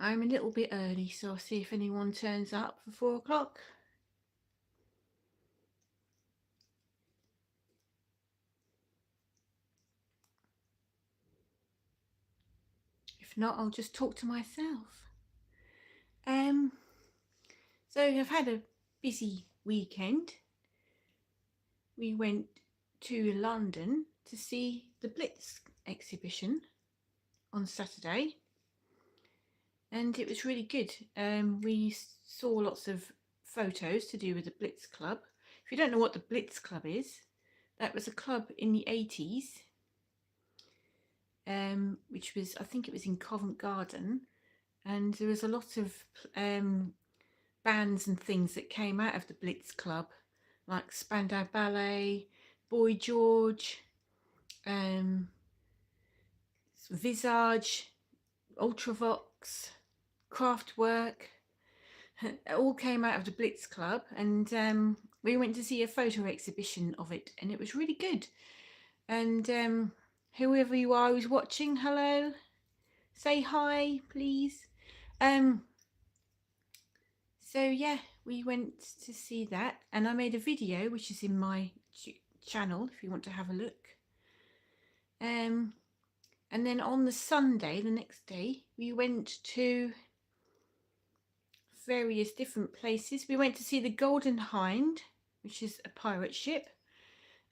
I'm a little bit early, so I'll see if anyone turns up for 4 o'clock. If not, I'll just talk to myself. So I've had a busy weekend. We went to London to see the Blitz exhibition on Saturday, and it was really good. We saw lots of photos to do with the Blitz Club. If you don't know what the Blitz Club is, that was a club in the 80s, which was, I think it was in Covent Garden, and there was a lot of bands and things that came out of the Blitz Club, like Spandau Ballet, Boy George, Visage, Ultravox, Kraftwerk. It all came out of the Blitz Club, and we went to see a photo exhibition of it, and it was really good. And whoever you are who's watching, hello, say hi, please. So yeah, we went to see that, and I made a video which is in my channel if you want to have a look. And then on the Sunday, the next day, we went to various different places. We went to see the Golden Hind, which is a pirate ship,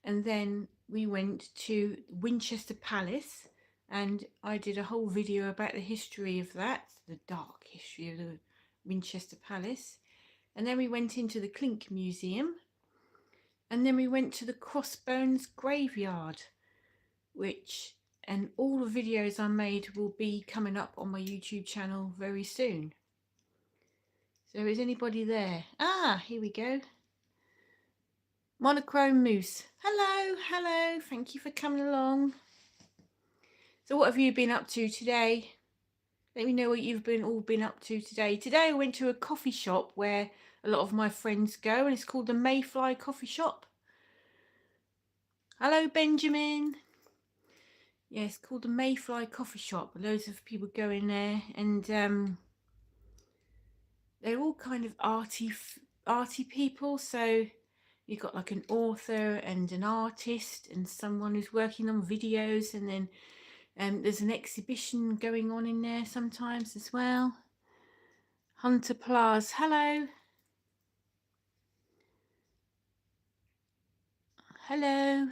and then we went to Winchester Palace, and I did a whole video about the history of that, the dark history of the Winchester Palace. And then we went into the Clink Museum, and then we went to the Crossbones Graveyard, and all the videos I made will be coming up on my YouTube channel very soon. So is anybody there? Ah, here we go. Monochrome Moose. Hello, hello. Thank you for coming along. So what have you been up to today? Let me know what you've all been up to today. Today I went to a coffee shop where a lot of my friends go, and it's called the Mayfly Coffee Shop. Hello, Benjamin. Yeah, it's called the Mayfly Coffee Shop. Loads of people go in there, and they're all kind of arty people. So you've got like an author and an artist and someone who's working on videos, and then there's an exhibition going on in there sometimes as well. Hunter Plaza, hello. Hello.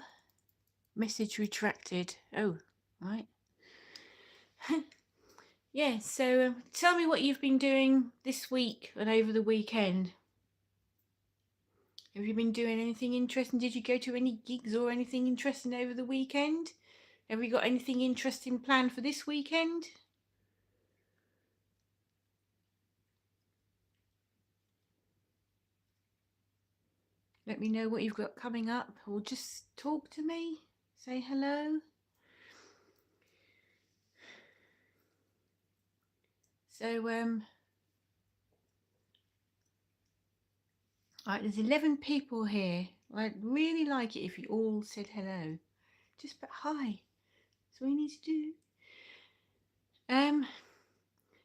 Message retracted. Oh, right. Yeah, so tell me what you've been doing this week and over the weekend. Have you been doing anything interesting? Did you go to any gigs or anything interesting over the weekend? Have you got anything interesting planned for this weekend? Let me know what you've got coming up, or just talk to me. Say hello. So, right, there's 11 people here. I'd really like it if you all said hello. Just put hi. That's all you need to do.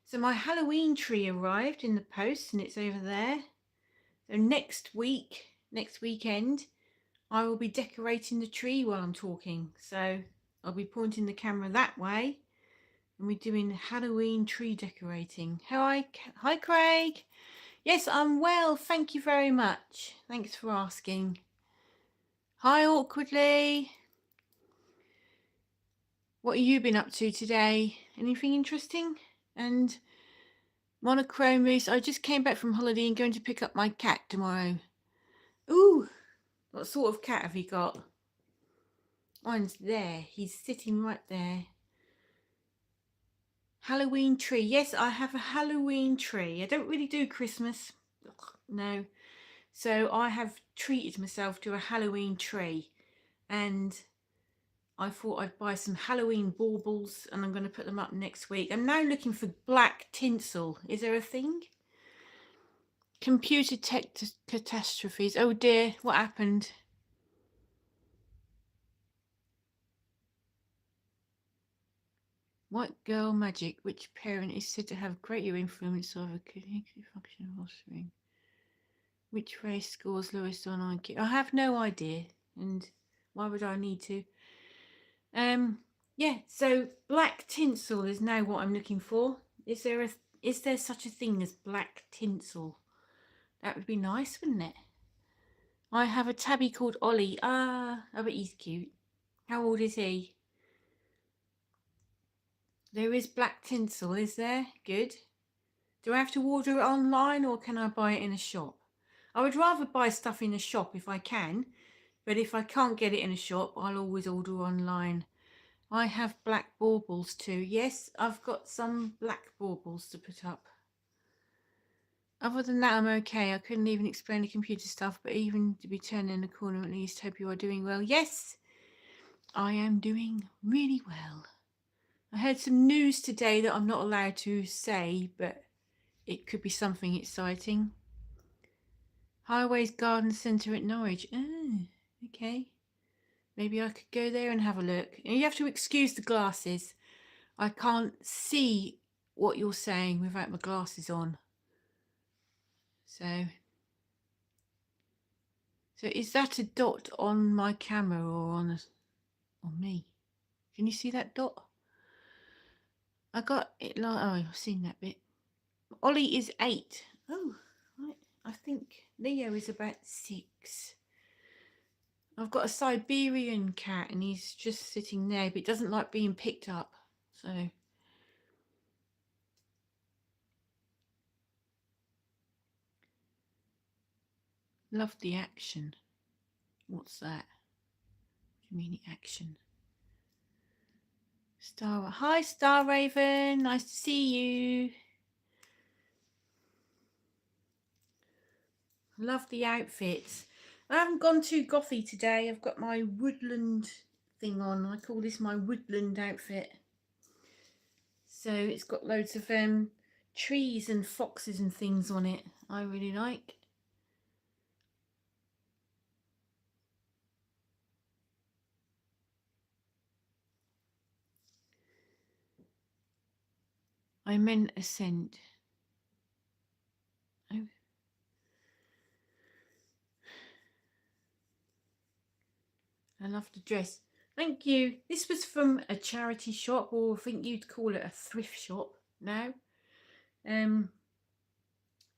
So my Halloween tree arrived in the post, and it's over there. So next weekend, I will be decorating the tree while I'm talking. So I'll be pointing the camera that way, and we're doing Halloween tree decorating. Hi, Craig. Yes, I'm well. Thank you very much. Thanks for asking. Hi, Awkwardly. What have you been up to today? Anything interesting? And Monochrome Moose, I just came back from holiday and going to pick up my cat tomorrow. Ooh, what sort of cat have you got? Mine's there. He's sitting right there. Halloween tree. Yes, I have a Halloween tree. I don't really do Christmas. No. So I have treated myself to a Halloween tree, and I thought I'd buy some Halloween baubles, and I'm going to put them up next week. I'm now looking for black tinsel. Is there a thing? Computer tech catastrophes. Oh dear, what happened? White girl magic. Which parent is said to have greater influence over cognitive function of offspring? Which race scores lowest on IQ? I have no idea, and why would I need to? Yeah. So black tinsel is now what I'm looking for. Is there such a thing as black tinsel? That would be nice, wouldn't it? I have a tabby called Ollie. Ah, I bet he's cute. How old is he? There is black tinsel, is there? Good. Do I have to order it online or can I buy it in a shop? I would rather buy stuff in a shop if I can, but if I can't get it in a shop, I'll always order online. I have black baubles too. Yes, I've got some black baubles to put up. Other than that, I'm okay. I couldn't even explain the computer stuff, but even to be turning the corner, at least hope you are doing well. Yes, I am doing really well. I heard some news today that I'm not allowed to say, but it could be something exciting. Highways Garden Centre at Norwich. Oh, okay. Maybe I could go there and have a look. And you have to excuse the glasses. I can't see what you're saying without my glasses on. So is that a dot on my camera or on me? Can you see that dot? I got it like, oh, I've seen that bit. Ollie is 8. Oh, right. I think Leo is about 6. I've got a Siberian cat and he's just sitting there, but it doesn't like being picked up. So love the action. What's that? What do you mean the action? Hi Star Raven, nice to see you. Love the outfits. I haven't gone too gothy today. I've got my woodland thing on. I call this my woodland outfit. So it's got loads of trees and foxes and things on it. I really like. I meant ascent. Oh. I love the dress. Thank you. This was from a charity shop, or I think you'd call it a thrift shop now.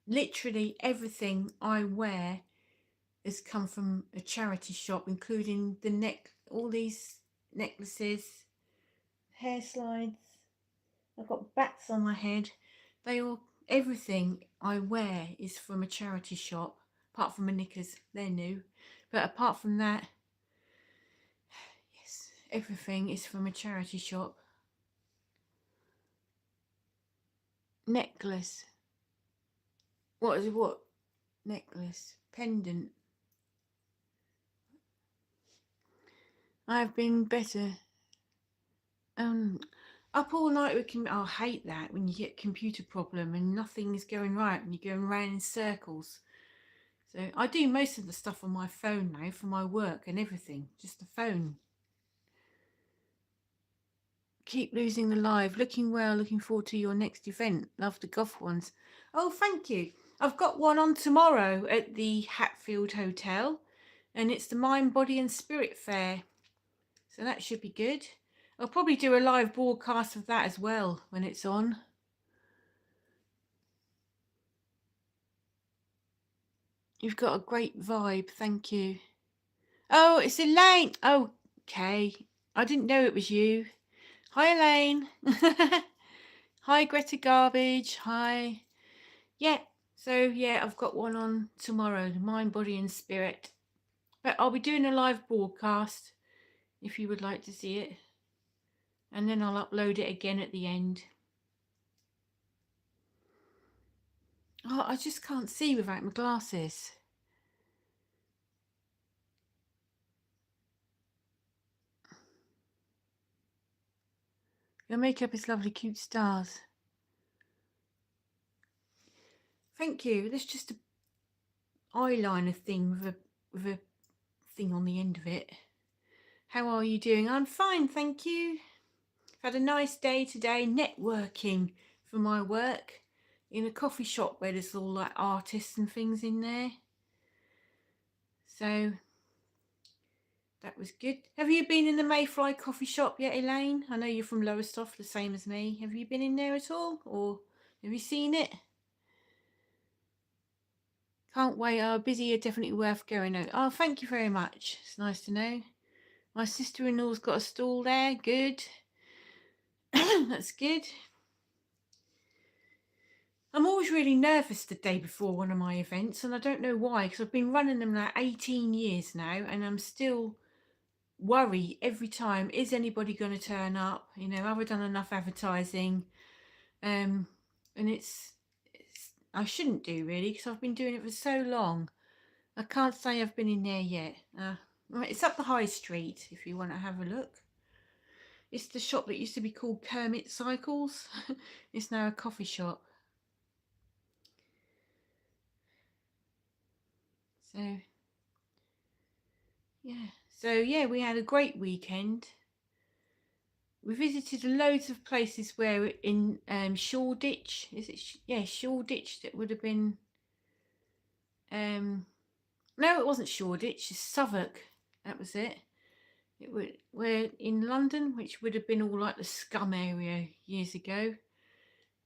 Literally everything I wear has come from a charity shop, including all these necklaces, hair slides. I've got bats on my head. Everything I wear is from a charity shop, apart from my knickers, they're new. But apart from that, yes, everything is from a charity shop. Necklace. What is it? What? Necklace. Pendant. I've been better. Up all night with I hate that when you get a computer problem and nothing is going right and you're going round in circles. So I do most of the stuff on my phone now for my work and everything. Just the phone. Keep losing the live. Looking well. Looking forward to your next event. Love the Goth ones. Oh, thank you. I've got one on tomorrow at the Hatfield Hotel, and it's the Mind, Body and Spirit Fair. So that should be good. I'll probably do a live broadcast of that as well when it's on. You've got a great vibe. Thank you. Oh, it's Elaine. Oh, okay. I didn't know it was you. Hi, Elaine. Hi, Greta Garbage. Hi. Yeah. So, yeah, I've got one on tomorrow, Mind, Body and Spirit. But I'll be doing a live broadcast if you would like to see it. And then I'll upload it again at the end. Oh, I just can't see without my glasses. Your makeup is lovely, cute stars. Thank you. There's just an eyeliner thing with a thing on the end of it. How are you doing? I'm fine, thank you. Had a nice day today networking for my work in a coffee shop where there's all like artists and things in there. So that was good. Have you been in the Mayfly coffee shop yet, Elaine? I know you're from Lowestoft, the same as me. Have you been in there at all? Or have you seen it? Can't wait. Oh, busy. Definitely worth going out. Oh, thank you very much. It's nice to know. My sister-in-law's got a stall there. Good. That's good. I'm always really nervous the day before one of my events, and I don't know why, because I've been running them now 18 years now, and I'm still worry every time, is anybody going to turn up? You know, have I done enough advertising? And it's I shouldn't do really, because I've been doing it for so long. I can't say I've been in there yet. Right, it's up the high street if you want to have a look. It's the shop that used to be called Kermit Cycles. It's now a coffee shop. So yeah, we had a great weekend. We visited loads of places where in Shoreditch, is it? Shoreditch. That would have been no, it wasn't Shoreditch. It's Southwark. That was it. We're in London, which would have been all like the scum area years ago,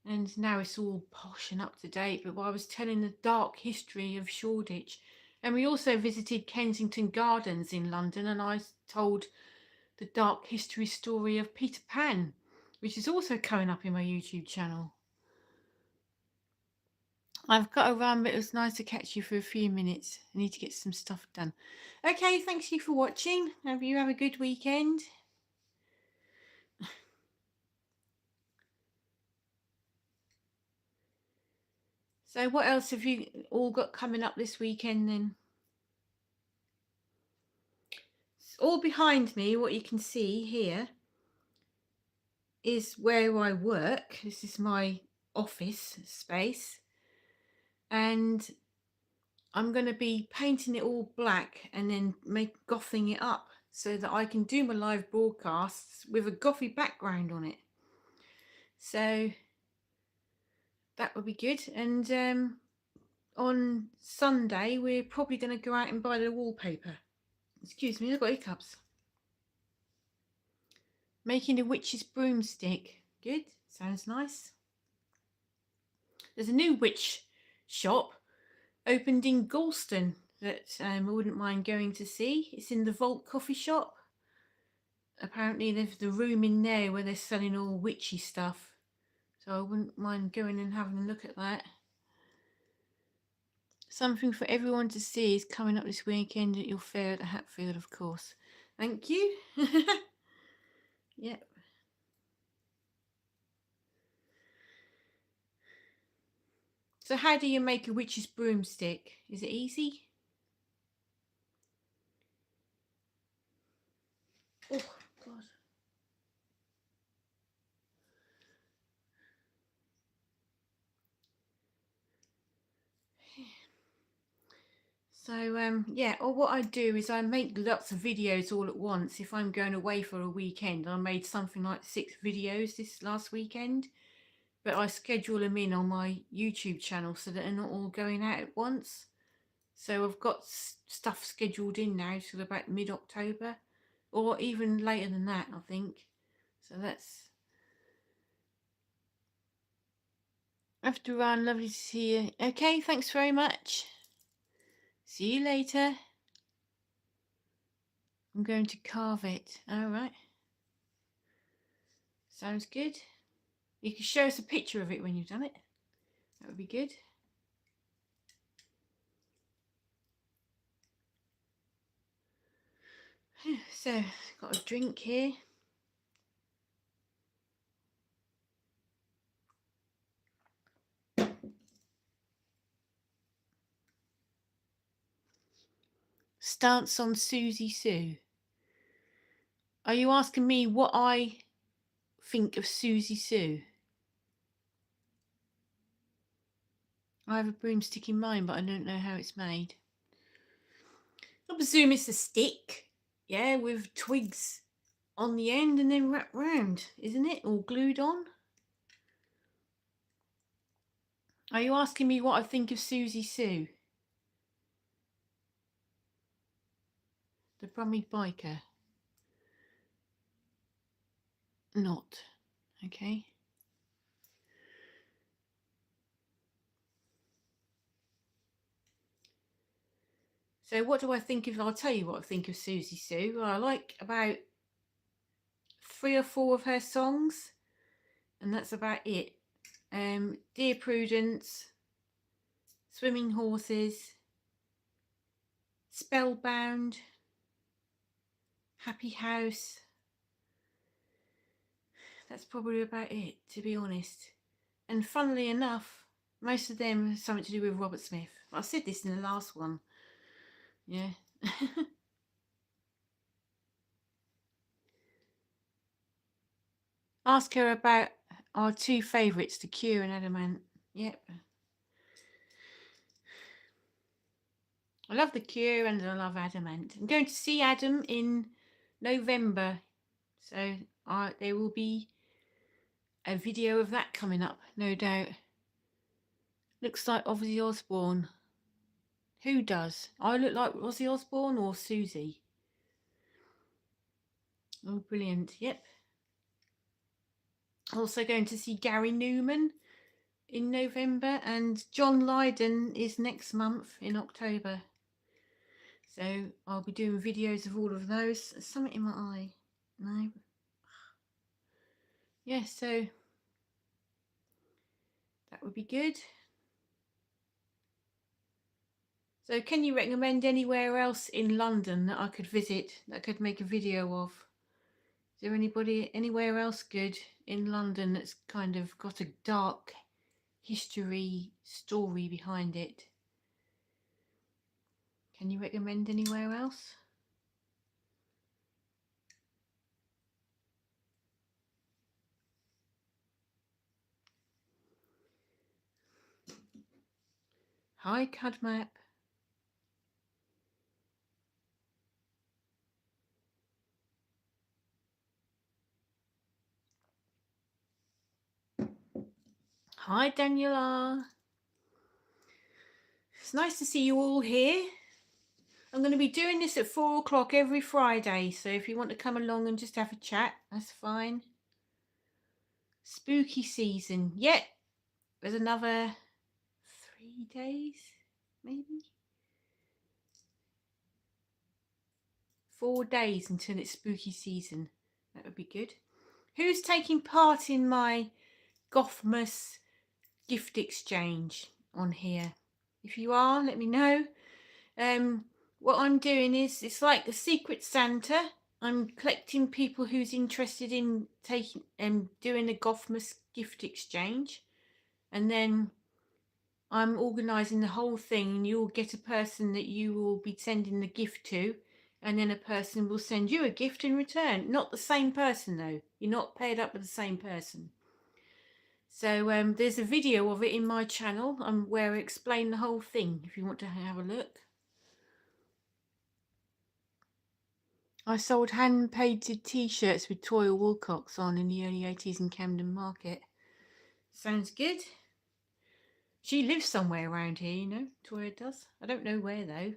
and now it's all posh and up to date. But I was telling the dark history of Shoreditch, and we also visited Kensington Gardens in London, and I told the dark history story of Peter Pan, which is also coming up in my YouTube channel. I've got to run, but it was nice to catch you for a few minutes. I need to get some stuff done. Okay, thanks you for watching. Hope you have a good weekend. So what else have you all got coming up this weekend then? It's all behind me, what you can see here is where I work. This is my office space. And I'm going to be painting it all black and then gothing it up so that I can do my live broadcasts with a gothy background on it. So that would be good. And on Sunday, we're probably going to go out and buy the wallpaper. Excuse me, I've got hiccups. Making a witch's broomstick. Good, sounds nice. There's a new witch shop opened in Galston that I wouldn't mind going to see. It's in the Vault coffee shop. Apparently there's the room in there where they're selling all witchy stuff. So I wouldn't mind going and having a look at that. Something for everyone to see is coming up this weekend at your fair at Hatfield, of course. Thank you. Yep. So how do you make a witch's broomstick? Is it easy? Oh, God. So yeah, or what I do is I make lots of videos all at once. If I'm going away for a weekend, I made something like 6 videos this last weekend, but I schedule them in on my YouTube channel so that they're not all going out at once. So I've got stuff scheduled in now till about mid-October, or even later than that, I think. So that's... I have to run. Lovely to see you. Okay, thanks very much. See you later. I'm going to carve it. All right. Sounds good. You can show us a picture of it when you've done it. That would be good. So, got a drink here. Stance on Susie Sue. Are you asking me what I think of Susie Sue? I have a broomstick in mind, but I don't know how it's made. I presume it's a stick, yeah, with twigs on the end and then wrapped round, isn't it? All glued on. Are you asking me what I think of Susie Sue? The Brummie biker? Not. Okay. So what do I think of? I'll tell you what I think of Susie Sue. I like about 3 or 4 of her songs, and that's about it. Dear Prudence, Swimming Horses, Spellbound, Happy House. That's probably about it, to be honest. And funnily enough, most of them have something to do with Robert Smith. I said this in the last one. Yeah. Ask her about our 2 favourites, The Cure and Adamant. Yep. I love The Cure and I love Adamant. I'm going to see Adam in November. So there will be a video of that coming up, no doubt. Looks like Ozzy Osbourne. Who does? I look like Ozzy Osbourne or Susie? Oh, brilliant. Yep. Also going to see Gary Newman in November, and John Lydon is next month in October. So I'll be doing videos of all of those. There's something in my eye. No. Yeah, so that would be good. So can you recommend anywhere else in London that I could visit, that I could make a video of? Is there anybody anywhere else good in London that's kind of got a dark history story behind it? Can you recommend anywhere else? Hi, Cudmap. Hi, Daniela. It's nice to see you all here. I'm going to be doing this at 4 o'clock every Friday, so if you want to come along and just have a chat, that's fine. Spooky season. Yep. There's another 3 days, maybe? 4 days until it's spooky season. That would be good. Who's taking part in my Gothmas gift exchange on here? If you are, let me know. What I'm doing is, it's like a secret Santa. I'm collecting people who's interested in taking doing a Gothmas gift exchange, and then I'm organising the whole thing, and you'll get a person that you will be sending the gift to, and then a person will send you a gift in return. Not the same person though. You're not paired up with the same person. So there's a video of it in my channel where I explain the whole thing if you want to have a look. I sold hand-painted t-shirts with Toya Wilcox on in the early 80s in Camden Market. Sounds good. She lives somewhere around here, you know, Toya does. I don't know where though.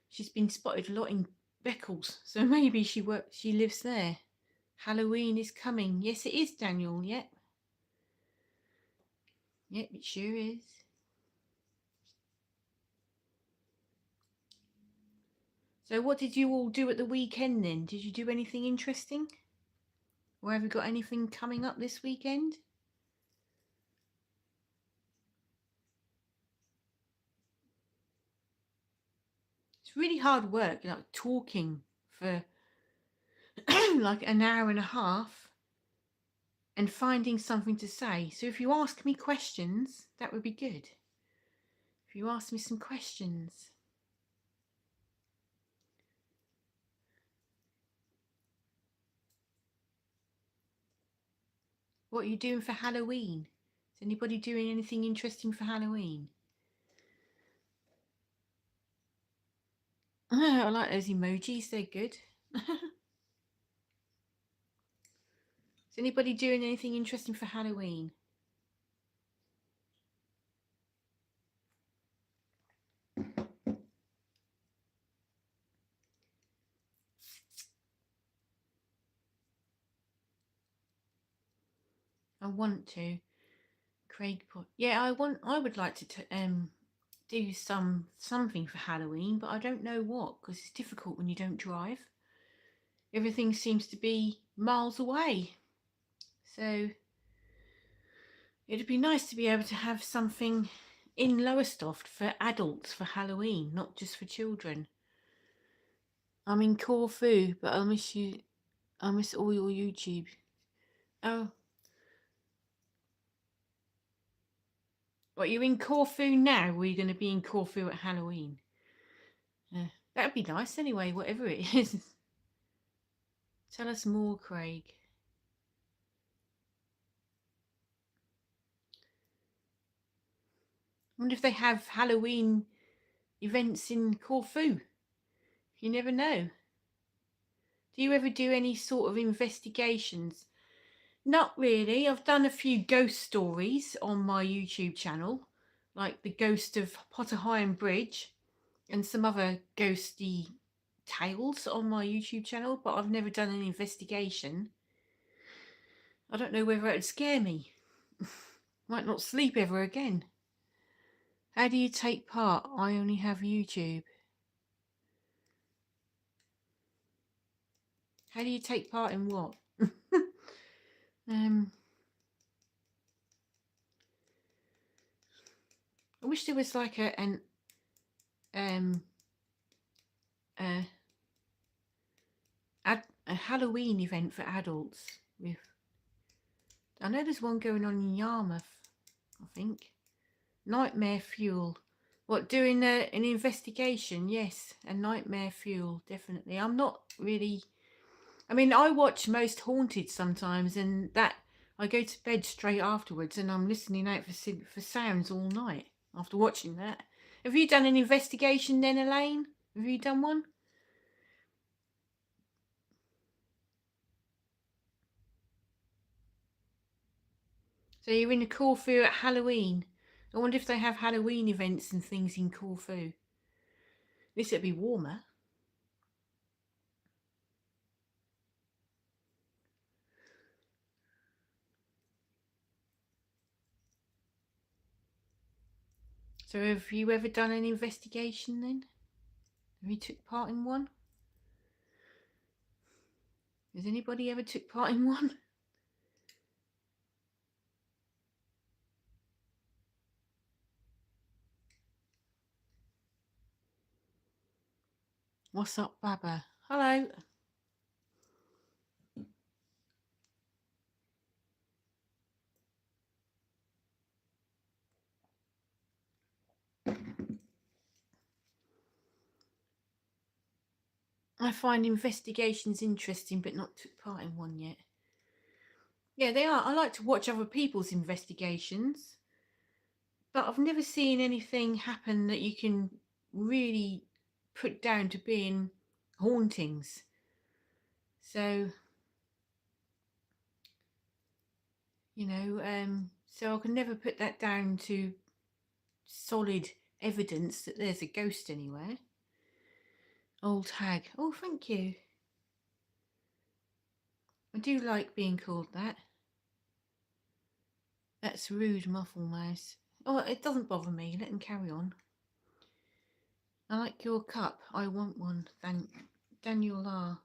She's been spotted a lot in Beccles, so maybe she lives there. Halloween is coming. Yes, it is, Daniel. Yep. Yep, it sure is. So what did you all do at the weekend then? Did you do anything interesting? Or have you got anything coming up this weekend? It's really hard work, like talking for like an hour and a half and finding something to say. So if you ask me questions, that would be good. If you ask me some questions. What are you doing for Halloween? Is anybody doing anything interesting for Halloween? I like those emojis, they're good. Is anybody doing anything interesting for Halloween? I want to. Craig put. Yeah, I would like to do something for Halloween, but I don't know what, because it's difficult when you don't drive. Everything seems to be miles away. So it'd be nice to be able to have something in Lowestoft for adults for Halloween, not just for children. I'm in Corfu, but I miss you. I miss all your YouTube. Oh, what, you're in Corfu now, or are you going to be in Corfu at Halloween? That'd be nice anyway, whatever it is. Tell us more, Craig. I wonder if they have Halloween events in Corfu. You never know. Do you ever do any sort of investigations? Not really. I've done a few ghost stories on my YouTube channel, like the ghost of Potter Heigham Bridge and some other ghosty tales on my YouTube channel, but I've never done an investigation. I don't know whether it would scare me. Might not sleep ever again. How do you take part? I only have YouTube. How do you take part in what? I wish there was like a Halloween event for adults. With, I know there's one going on in Yarmouth, I think. Nightmare Fuel. What, doing an investigation? Yes, a Nightmare Fuel, definitely. I'm not really... I mean, I watch most Haunted sometimes, and that I go to bed straight afterwards, and I'm listening out for sounds all night after watching that. Have you done an investigation then, Elaine? Have you done one? So you're in Corfu at Halloween. I wonder if they have Halloween events and things in Corfu. At least it'd be warmer. So have you ever done an investigation then? Have you took part in one? Has anybody ever took part in one? What's up, Baba? Hello. I find investigations interesting, but not took part in one yet. Yeah, they are. I like to watch other people's investigations, but I've never seen anything happen that you can really put down to being hauntings. So, so I can never put that down to solid evidence that there's a ghost anywhere. Old hag. Oh, thank you. I do like being called that. That's rude, Muffle Mouse. Oh, it doesn't bother me. Let them carry on. I like your cup. I want one. Thank Daniel R.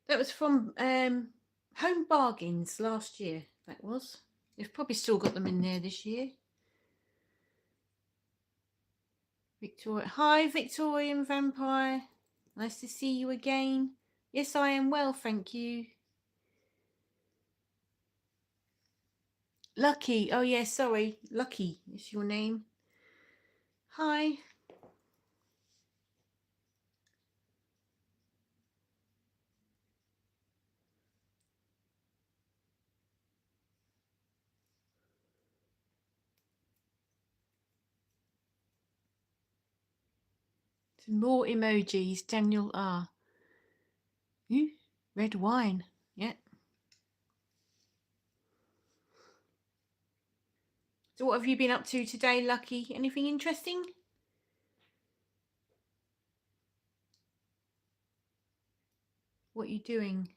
That was from Home Bargains last year. That was. They've probably still got them in there this year. Victoria. Hi, Victorian Vampire. Nice to see you again. Yes, I am well, thank you. Lucky. Oh, yeah, sorry. Lucky is your name. Hi. Some more emojis. Daniel R. Ooh, red wine. Yeah. So what have you been up to today, Lucky? Anything interesting? What are you doing?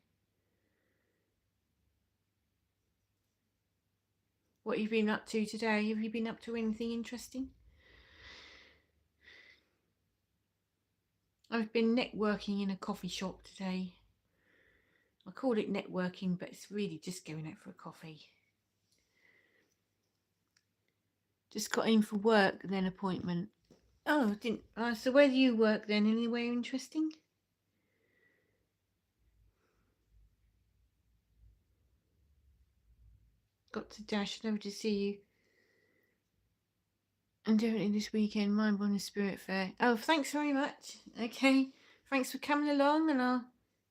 What have you been up to today? Have you been up to anything interesting? I've been networking in a coffee shop today. I called it networking, but it's really just going out for a coffee. Just got in for work, then appointment. Oh, didn't. So where do you work then? Anywhere interesting? Got to dash over to see you. And definitely this weekend, Mind Bond Spirit Fair. Oh, thanks very much. Okay, thanks for coming along, and I'll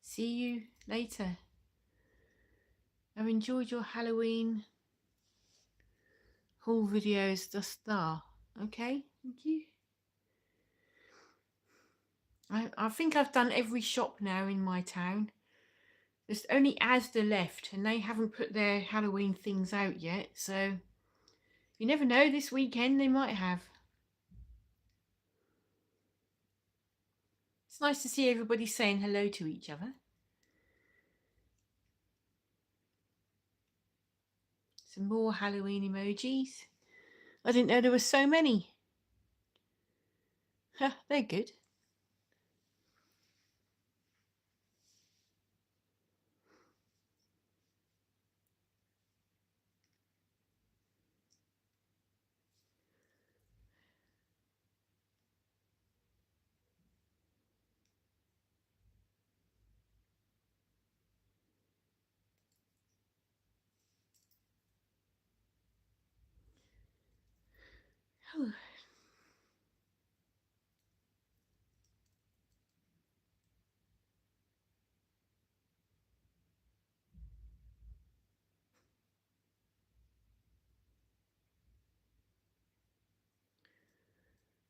see you later. I've enjoyed your Halloween haul videos thus far. Okay, thank you. I think I've done every shop now in my town. There's only Asda left, and they haven't put their Halloween things out yet, so you never know, this weekend they might have. It's nice to see everybody saying hello to each other. Some more Halloween emojis. I didn't know there were so many. They're good.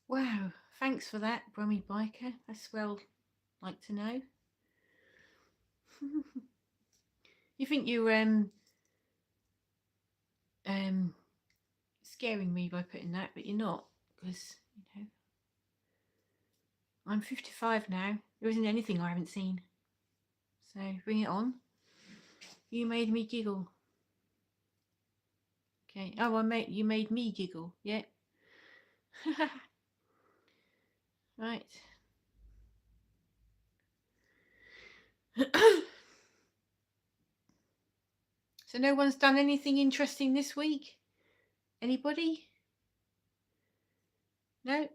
Wow, thanks for that, Brummy Biker. That's well like to know. You think you're scaring me by putting that, but you're not, because I'm 55 now. There isn't anything I haven't seen. So bring it on. You made me giggle. Okay. Oh, you made me giggle. Yeah. Right. So no one's done anything interesting this week? Anybody? No?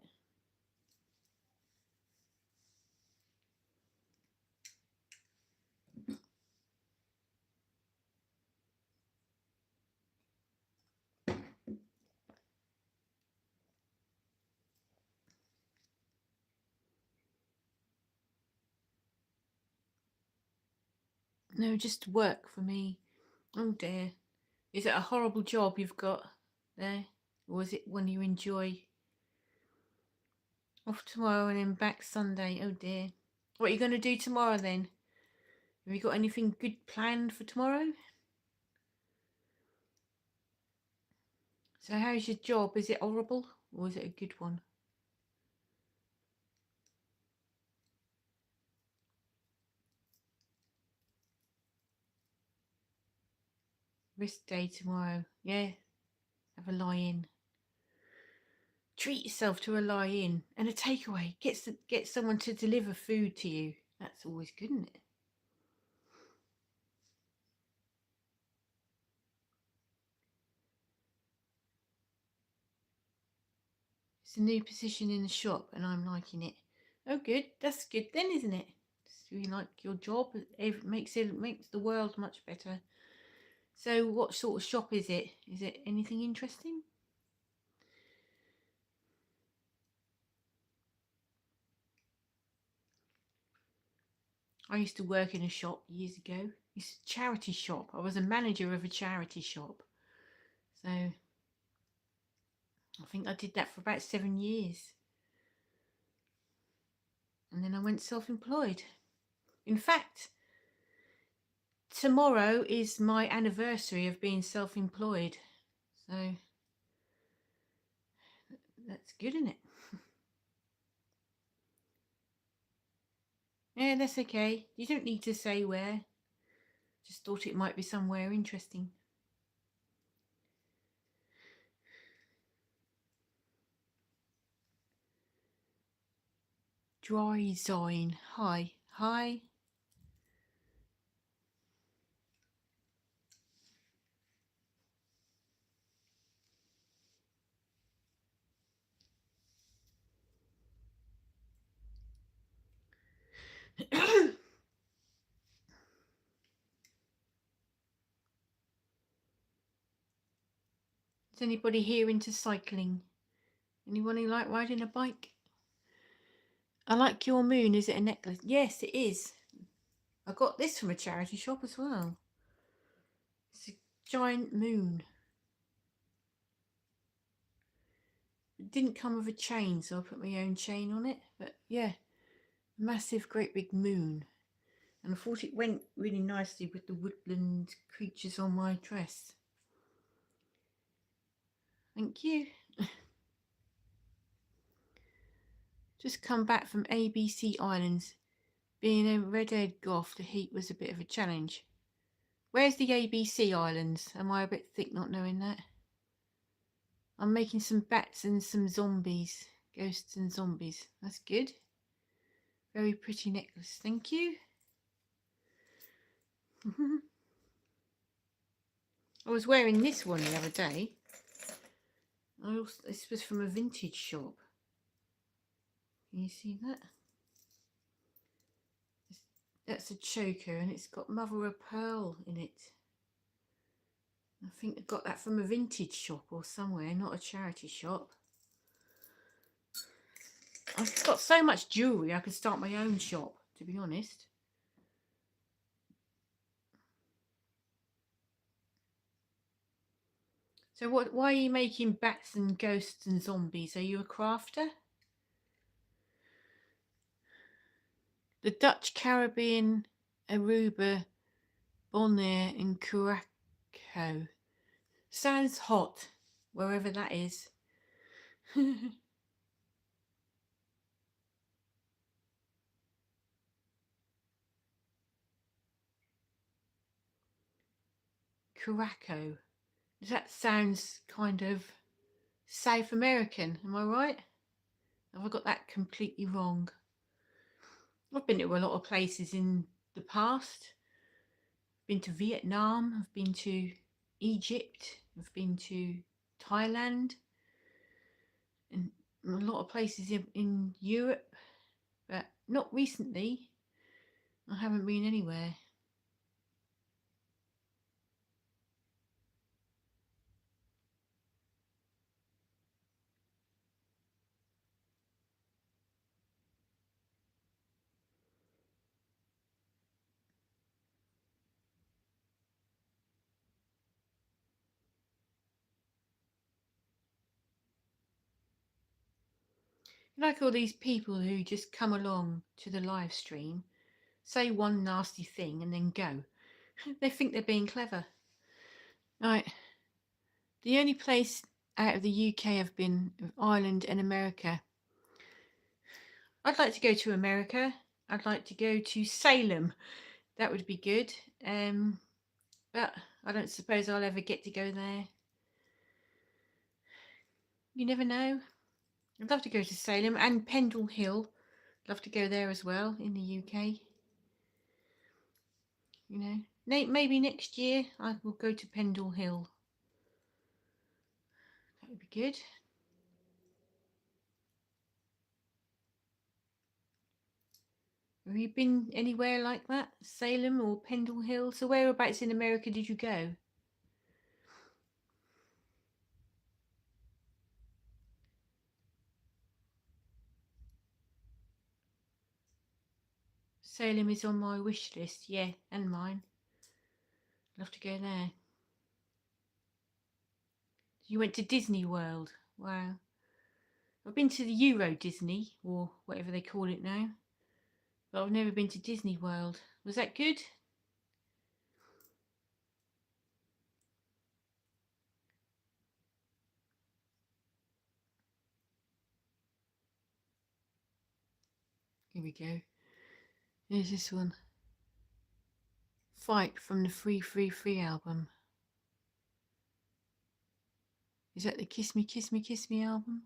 No, just work for me. Oh dear. Is it a horrible job you've got there? Or is it one you enjoy? Off tomorrow and then back Sunday. Oh dear. What are you going to do tomorrow then? Have you got anything good planned for tomorrow? So how's your job? Is it horrible or is it a good one? Rest day tomorrow. Yeah. Have a lie in. Treat yourself to a lie in and a takeaway. Get someone to deliver food to you. That's always good, isn't it? It's a new position in the shop and I'm liking it. Oh good, that's good then, isn't it? So you like your job, it makes the world much better. So what sort of shop is it? Is it anything interesting? I used to work in a shop years ago. It's a charity shop. I was a manager of a charity shop. So I think I did that for about 7 years. And then I went self-employed. In fact, tomorrow is my anniversary of being self-employed. So That's good, isn't it? Yeah, that's okay. You don't need to say where. Just thought it might be somewhere interesting. Dry Zine. Hi. Hi. Is anybody here into cycling? Anyone who like riding a bike? I like your moon. Is it a necklace? Yes, it is. I got this from a charity shop as well. It's a giant moon. It didn't come with a chain, so I put my own chain on it. But yeah, massive, great big moon. And I thought it went really nicely with the woodland creatures on my dress. Thank you. Just come back from ABC Islands. Being a redhead goth, the heat was a bit of a challenge. Where's the ABC Islands? Am I a bit thick not knowing that? I'm making some bats and some zombies. Ghosts and zombies. That's good. Very pretty necklace. Thank you. I was wearing this one the other day. This was from a vintage shop. Can you see that? That's a choker and it's got mother of pearl in it. I think I got that from a vintage shop or somewhere, not a charity shop. I've got so much jewellery I could start my own shop, to be honest. So why are you making bats and ghosts and zombies? Are you a crafter? The Dutch Caribbean, Aruba, Bonaire and Curacao. Sounds hot, wherever that is. Curacao. That sounds kind of South American, am I right? Have I got that completely wrong? I've been to a lot of places in the past. I've been to Vietnam, I've been to Egypt, I've been to Thailand, and a lot of places in Europe, but not recently. I haven't been anywhere. Like all these people who just come along to the live stream, say one nasty thing and then go. They think they're being clever. Right. The only place out of the UK I've been, Ireland and America. I'd like to go to America. I'd like to go to Salem. That would be good. But I don't suppose I'll ever get to go there. You never know. I'd love to go to Salem and Pendle Hill. Love to go there as well in the UK. You know, maybe next year I will go to Pendle Hill. That would be good. Have you been anywhere like that? Salem or Pendle Hill? So whereabouts in America did you go? Salem is on my wish list, yeah, and mine. Love to go there. You went to Disney World. Wow. I've been to the Euro Disney, or whatever they call it now. But I've never been to Disney World. Was that good? Here we go. There's this one. Fight from the Free Free Free album. Is that the Kiss Me Kiss Me Kiss Me album?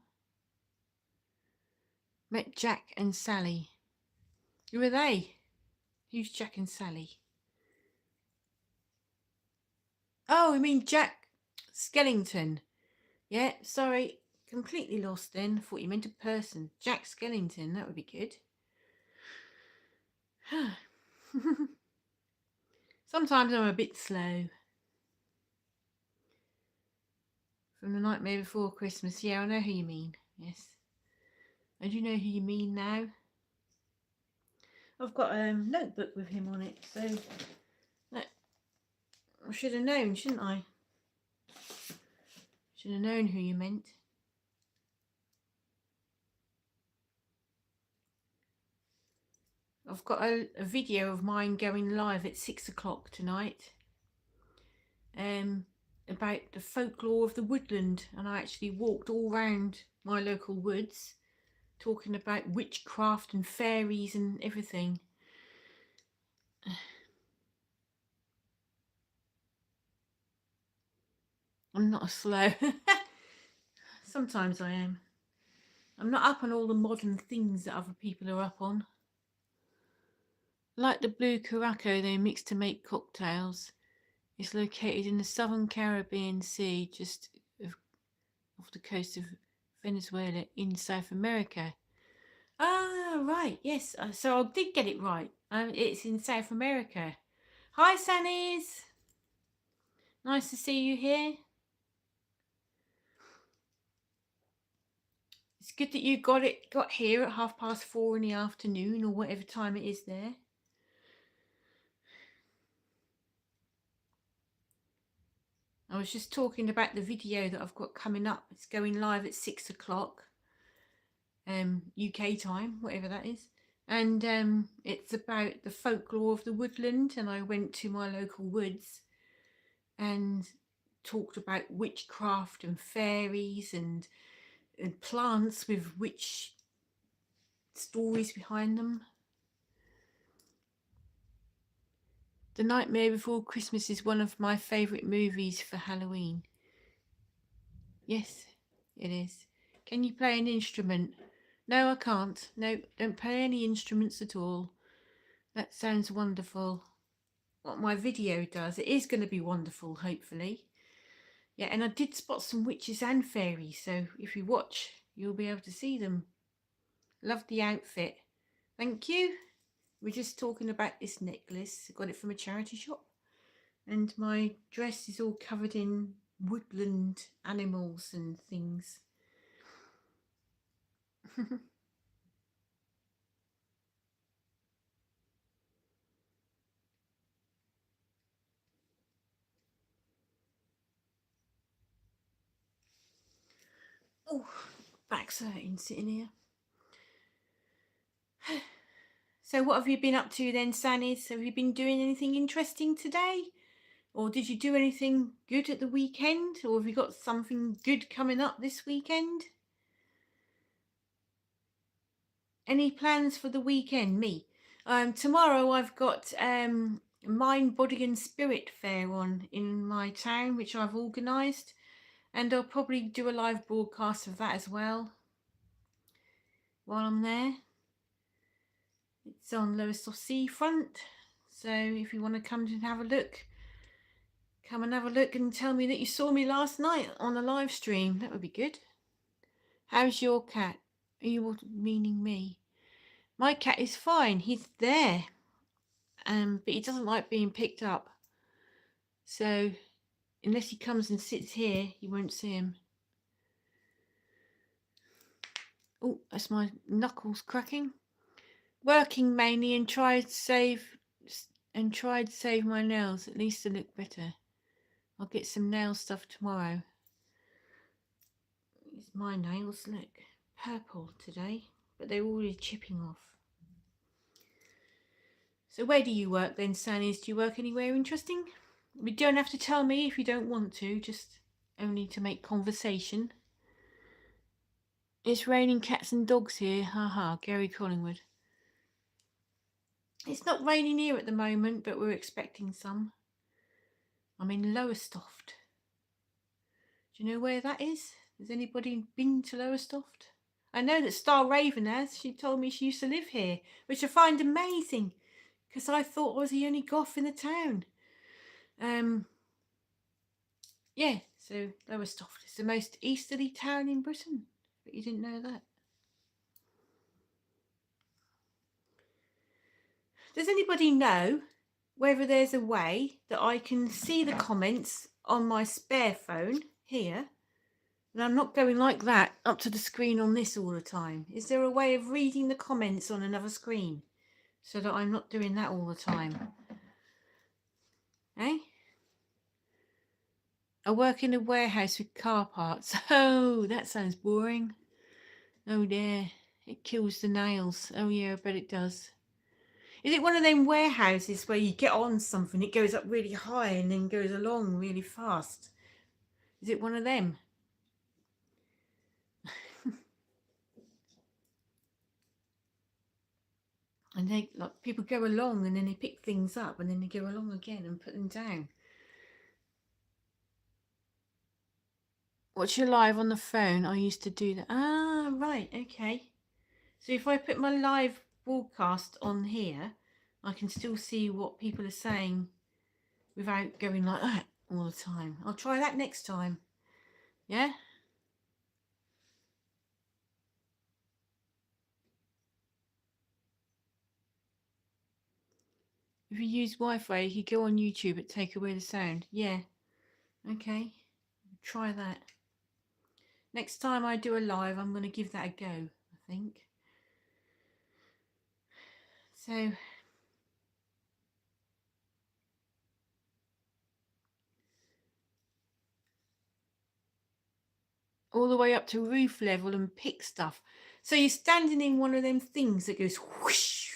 Met Jack and Sally. Who are they? Who's Jack and Sally? Oh, I mean Jack Skellington. Yeah, sorry. Completely lost then. Thought you meant a person. Jack Skellington. That would be good. Sometimes I'm a bit slow. From The Nightmare Before Christmas. Yeah, I know who you mean. Yes. I do know who you mean now. I've got a notebook with him on it, so I should have known, shouldn't I? Should have known who you meant. I've got a video of mine going live at 6 o'clock tonight. About the folklore of the woodland, and I actually walked all round my local woods talking about witchcraft and fairies and everything. I'm not a slow. Sometimes I am. I'm not up on all the modern things that other people are up on. Like the blue curaçao they mix to make cocktails. It's located in the southern Caribbean Sea, just off the coast of Venezuela in South America. Ah, right, yes. So I did get it right. It's in South America. Hi, Sannies. Nice to see you here. It's good that you got here at 4:30 in the afternoon, or whatever time it is there. I was just talking about the video that I've got coming up. It's going live at 6 o'clock, UK time, whatever that is. And it's about the folklore of the woodland. And I went to my local woods and talked about witchcraft and fairies and plants with witch stories behind them. The Nightmare Before Christmas is one of my favourite movies for Halloween. Yes, it is. Can you play an instrument? No, I can't. No, don't play any instruments at all. That sounds wonderful. What my video does, it is going to be wonderful, hopefully. Yeah, and I did spot some witches and fairies, so if you watch, you'll be able to see them. Love the outfit. Thank you. We're just talking about this necklace. I got it from a charity shop. And my dress is all covered in woodland animals and things. Oh, back's hurting sitting here. So what have you been up to then, Sannies? Have you been doing anything interesting today? Or did you do anything good at the weekend? Or have you got something good coming up this weekend? Any plans for the weekend? Me. Tomorrow I've got Mind, Body and Spirit Fair on in my town, which I've organised. And I'll probably do a live broadcast of that as well while I'm there. It's on Lowestoft Seafront. So if you want to come and have a look, come and have a look and tell me that you saw me last night on a live stream. That would be good. How's your cat? Are you meaning me? My cat is fine. He's there. But he doesn't like being picked up. So unless he comes and sits here, you won't see him. Oh, that's my knuckles cracking. Working mainly and tried to save my nails, at least to look better. I'll get some nail stuff tomorrow. It's my nails, look, purple today, but they're already chipping off. So where do you work then, Sannies? Do you work anywhere interesting? You don't have to tell me if you don't want to, just only to make conversation. It's raining cats and dogs here, haha, Gary Collingwood. It's not raining here at the moment, but we're expecting some. I'm in Lowestoft. Do you know where that is? Has anybody been to Lowestoft? I know that Star Raven has. She told me she used to live here, which I find amazing because I thought I was the only goth in the town. Yeah, so Lowestoft is the most easterly town in Britain, but you didn't know that. Does anybody know whether there's a way that I can see the comments on my spare phone here? And I'm not going like that up to the screen on this all the time. Is there a way of reading the comments on another screen so that I'm not doing that all the time? Eh? I work in a warehouse with car parts. Oh, that sounds boring. Oh dear, it kills the nails. Oh yeah, I bet it does. Is it one of them warehouses where you get on something, it goes up really high and then goes along really fast? Is it one of them? And they, like, people go along and then they pick things up and then they go along again and put them down. Watch your live on the phone. I used to do that. Ah, right, okay. So if I put my live broadcast on here, I can still see what people are saying without going like that all the time. I'll try that next time. Yeah? If you use Wi-Fi, you could go on YouTube and take away the sound. Yeah. Okay. Try that. Next time I do a live, I'm going to give that a go, I think. So, all the way up to roof level and pick stuff. So you're standing in one of them things that goes whoosh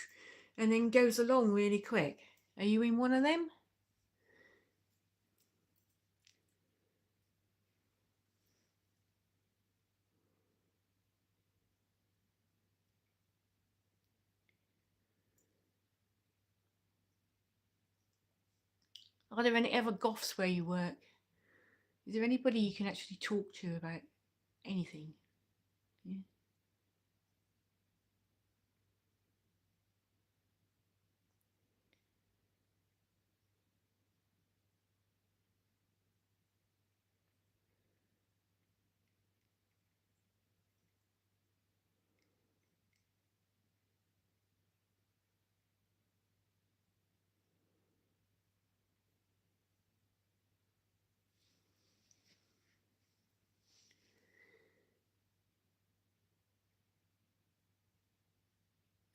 and then goes along really quick. Are you in one of them? Are there any other goths where you work? Is there anybody you can actually talk to about anything? Yeah.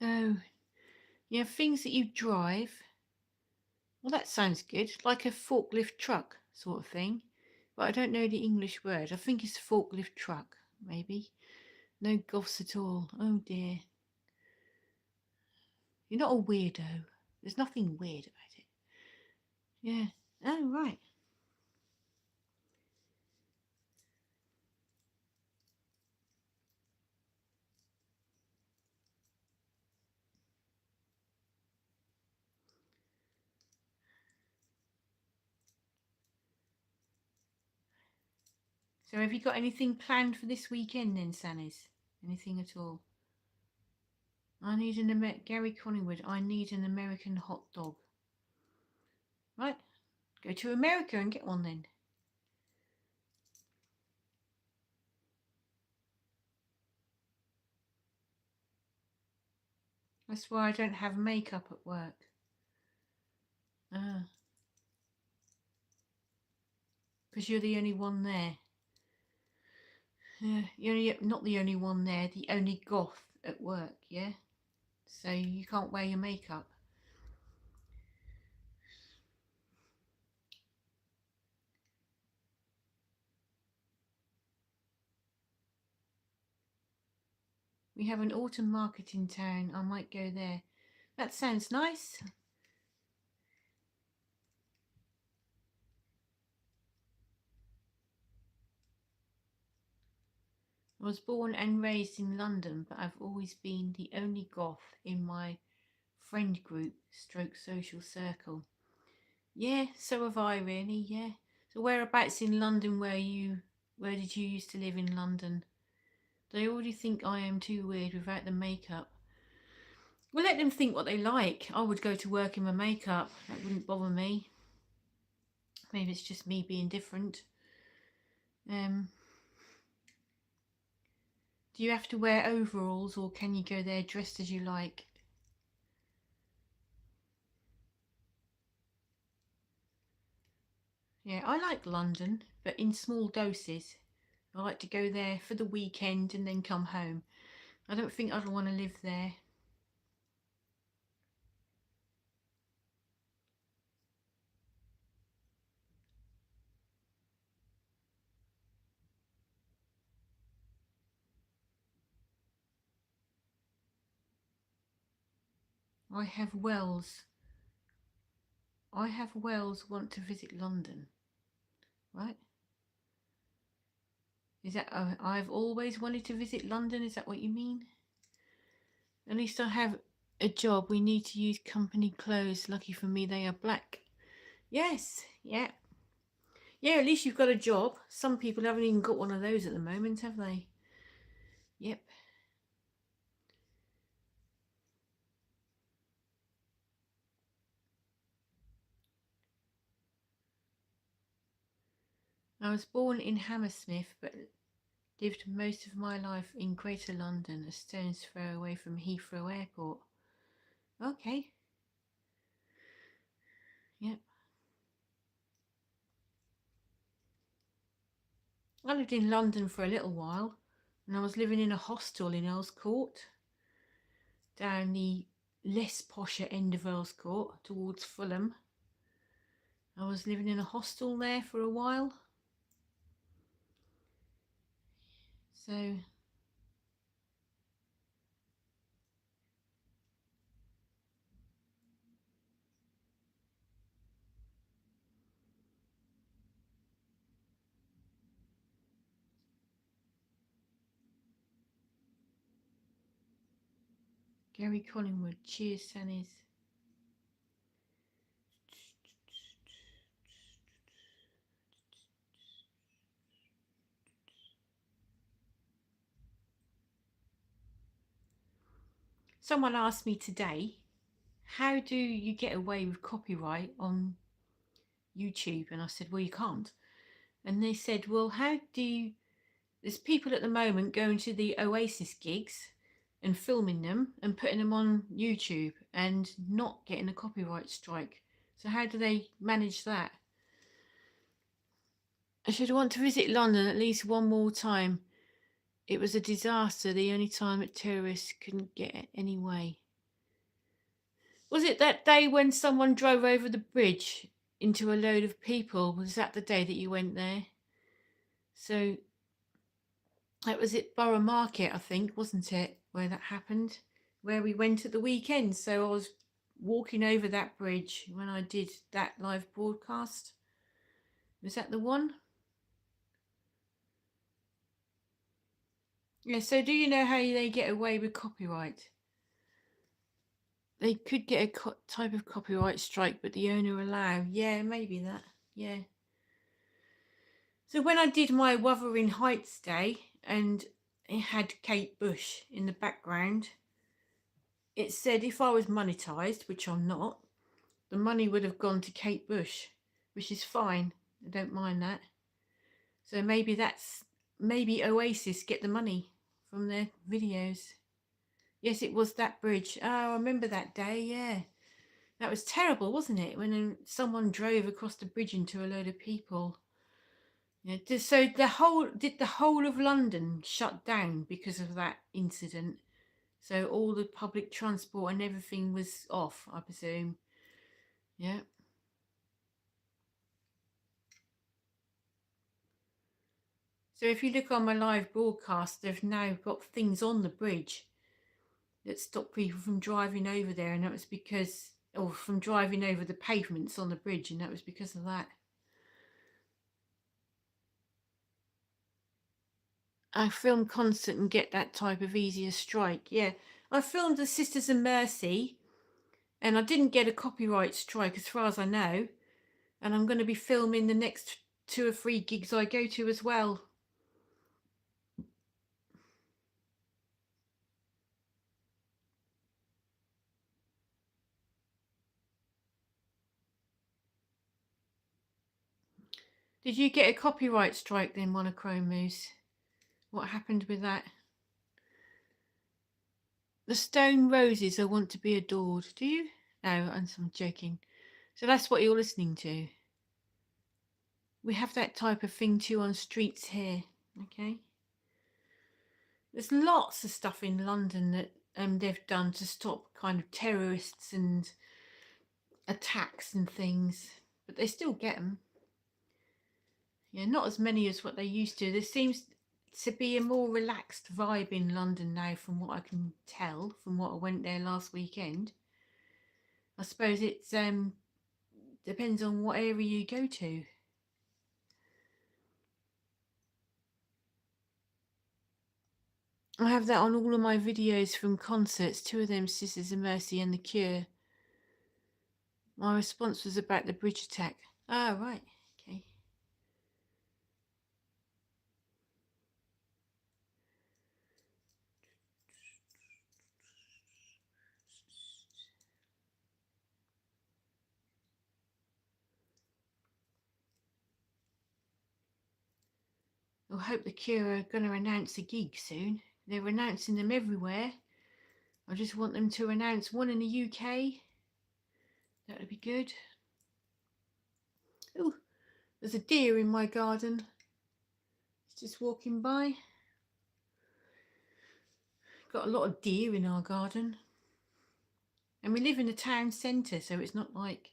Oh, yeah, things that you drive. Well, that sounds good. Like a forklift truck sort of thing. But I don't know the English word. I think it's forklift truck, maybe. No goths at all. Oh dear. You're not a weirdo. There's nothing weird about it. Yeah. Oh, right. So have you got anything planned for this weekend then, Sannies? Anything at all? I need an Gary Collingwood. I need an American hot dog. Right. Go to America and get one then. That's why I don't have makeup at work. Ah. Because you're the only one there. Yeah, you're not the only one there, the only goth at work, yeah? So you can't wear your makeup. We have an autumn market in town. I might go there. That sounds nice. I was born and raised in London, but I've always been the only goth in my friend group stroke social circle. Yeah, so have I really, yeah. So whereabouts in London where did you used to live in London? They already think I am too weird without the makeup. Well, let them think what they like. I would go to work in my makeup. That wouldn't bother me. Maybe it's just me being different. Do you have to wear overalls or can you go there dressed as you like? Yeah, I like London, but in small doses. I like to go there for the weekend and then come home. I don't think I'd want to live there. I have Wells. I have Wells want to visit London. Right? Is that I've always wanted to visit London? Is that what you mean? At least I have a job. We need to use company clothes. Lucky for me, they are black. Yes, yeah. Yeah, at least you've got a job. Some people haven't even got one of those at the moment, have they? Yep. I was born in Hammersmith, but lived most of my life in Greater London, a stone's throw away from Heathrow Airport. Okay. Yep. I lived in London for a little while, and I was living in a hostel in Earl's Court, down the less posher end of Earl's Court, towards Fulham. I was living in a hostel there for a while. So Gary Collingwood, cheers, Sannies. Someone asked me today, how do you get away with copyright on YouTube? And I said, well, you can't. And they said, well, how do you... There's people at the moment going to the Oasis gigs and filming them and putting them on YouTube and not getting a copyright strike. So how do they manage that? I should want to visit London at least one more time. It was a disaster, the only time that tourists couldn't get any way. Was it that day when someone drove over the bridge into a load of people? Was that the day that you went there? So that was at Borough Market, I think, wasn't it, where that happened? Where we went at the weekend. So I was walking over that bridge when I did that live broadcast. Was that the one? Yeah, so do you know how they get away with copyright? They could get a type of copyright strike, but the owner allow. Yeah, maybe that. Yeah. So when I did my Wuthering Heights Day and it had Kate Bush in the background, it said if I was monetized, which I'm not, the money would have gone to Kate Bush, which is fine. I don't mind that. So maybe Oasis get the money from their videos. Yes, it was that bridge. Oh, I remember that day, yeah. That was terrible, wasn't it? When someone drove across the bridge into a load of people. Yeah, so did the whole of London shut down because of that incident? So all the public transport and everything was off, I presume. Yeah. So if you look on my live broadcast, they've now got things on the bridge that stop people from driving over there, and that was because, or from driving over the pavements on the bridge, and that was because of that. I film constant and get that type of easier strike. Yeah, I filmed the Sisters of Mercy And I didn't get a copyright strike as far as I know. And I'm going to be filming the next 2 or 3 gigs I go to as well. Did you get a copyright strike then, Monochrome Moose? What happened with that? The stone roses I want to be adored. Do you? No, I'm joking. So that's what you're listening to. We have that type of thing too on streets here. Okay. There's lots of stuff in London that they've done to stop kind of terrorists and attacks and things, but they still get them. Yeah, not as many as what they used to. There seems to be a more relaxed vibe in London now, from what I can tell, from what I went there last weekend. I suppose it depends on what area you go to. I have that on all of my videos from concerts, 2 of them, Sisters of Mercy and The Cure. My response was about the bridge attack. Ah, right, okay. I hope The Cure are going to announce a gig soon. They're announcing them everywhere. I just want them to announce one in the UK. That would be good. Oh, there's a deer in my garden. It's just walking by. Got a lot of deer in our garden. And we live in a town centre, so it's not like...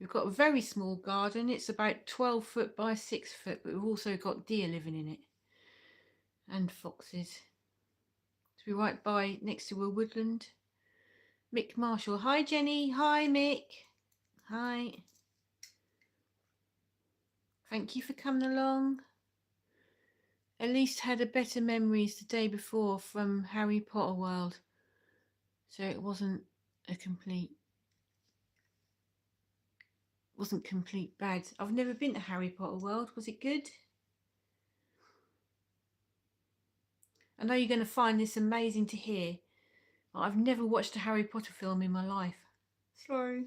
We've got a very small garden. It's about 12 foot by 6 foot, but we've also got deer living in it. And foxes. So we're right by, next to a woodland. Mick Marshall. Hi, Jenny. Hi, Mick. Hi. Thank you for coming along. At least had a better memories the day before from Harry Potter World. So it wasn't complete bad. I've never been to Harry Potter World. Was it good? I know you're going to find this amazing to hear. I've never watched a Harry Potter film in my life. Sorry.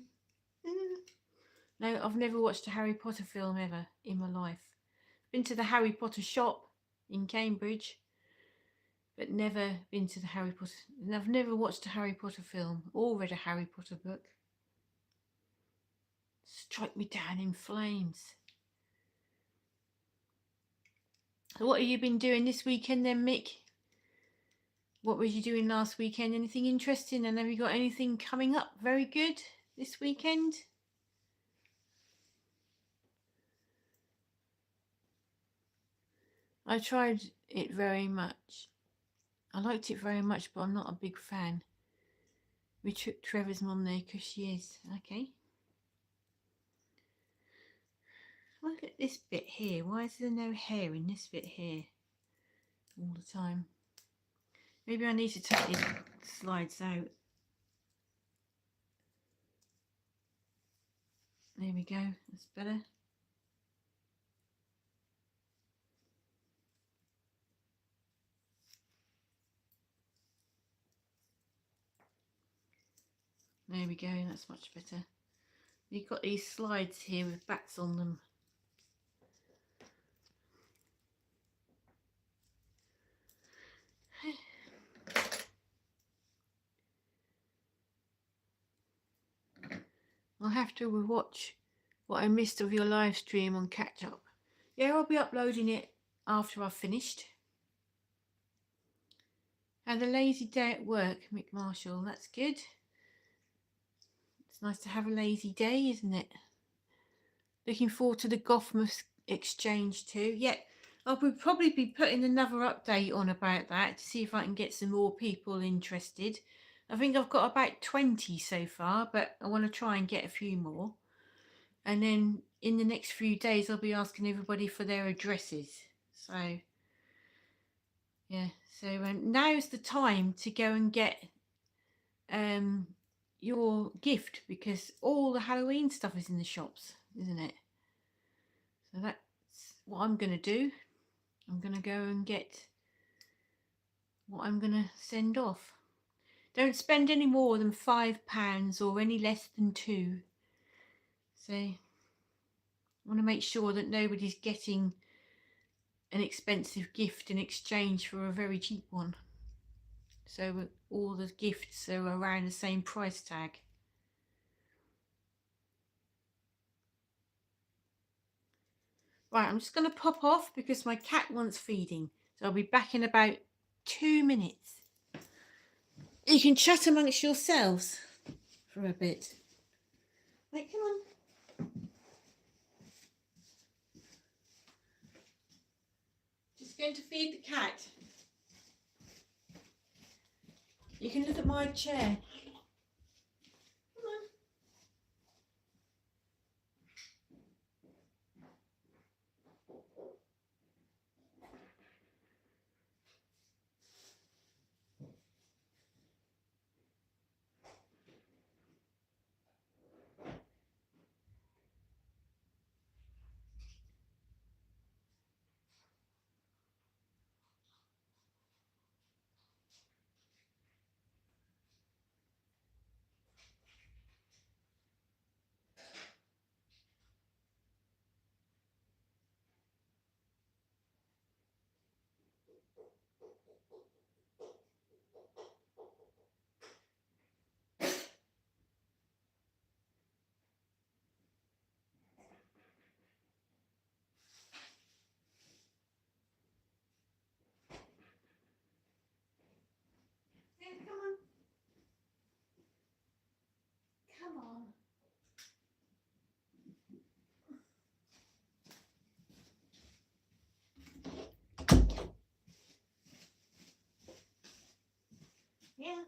No, I've never watched a Harry Potter film ever in my life. Been to the Harry Potter shop in Cambridge, but never been to the Harry Potter. And I've never watched a Harry Potter film or read a Harry Potter book. Strike me down in flames. So what have you been doing this weekend then, Mick? What was you doing last weekend? Anything interesting? And have you got anything coming up very good this weekend? I tried it very much. I liked it very much, but I'm not a big fan. We took Trevor's mum there because she is. Okay. Look at this bit here. Why is there no hair in this bit here all the time? Maybe I need to take these slides out. There we go. That's better. There we go. That's much better. You've got these slides here with bats on them. I'll have to watch what I missed of your live stream on catch up. Yeah, I'll be uploading it after I've finished. Had a lazy day at work, Mick Marshall. That's good. It's nice to have a lazy day, isn't it? Looking forward to the Gothmas exchange too. Yeah, I'll probably be putting another update on about that to see if I can get some more people interested. I think I've got about 20 so far, but I want to try and get a few more. And then in the next few days, I'll be asking everybody for their addresses. So, yeah. So now's the time to go and get your gift, because all the Halloween stuff is in the shops, isn't it? So that's what I'm going to do. I'm going to go and get what I'm going to send off. Don't spend any more than £5 or any less than £2. So I want to make sure that nobody's getting an expensive gift in exchange for a very cheap one. So all the gifts are around the same price tag. Right, I'm just going to pop off because my cat wants feeding. So I'll be back in about 2 minutes. You can chat amongst yourselves for a bit. Right, come on. Just going to feed the cat. You can look at my chair. Come on. Come on. Come on. Yeah.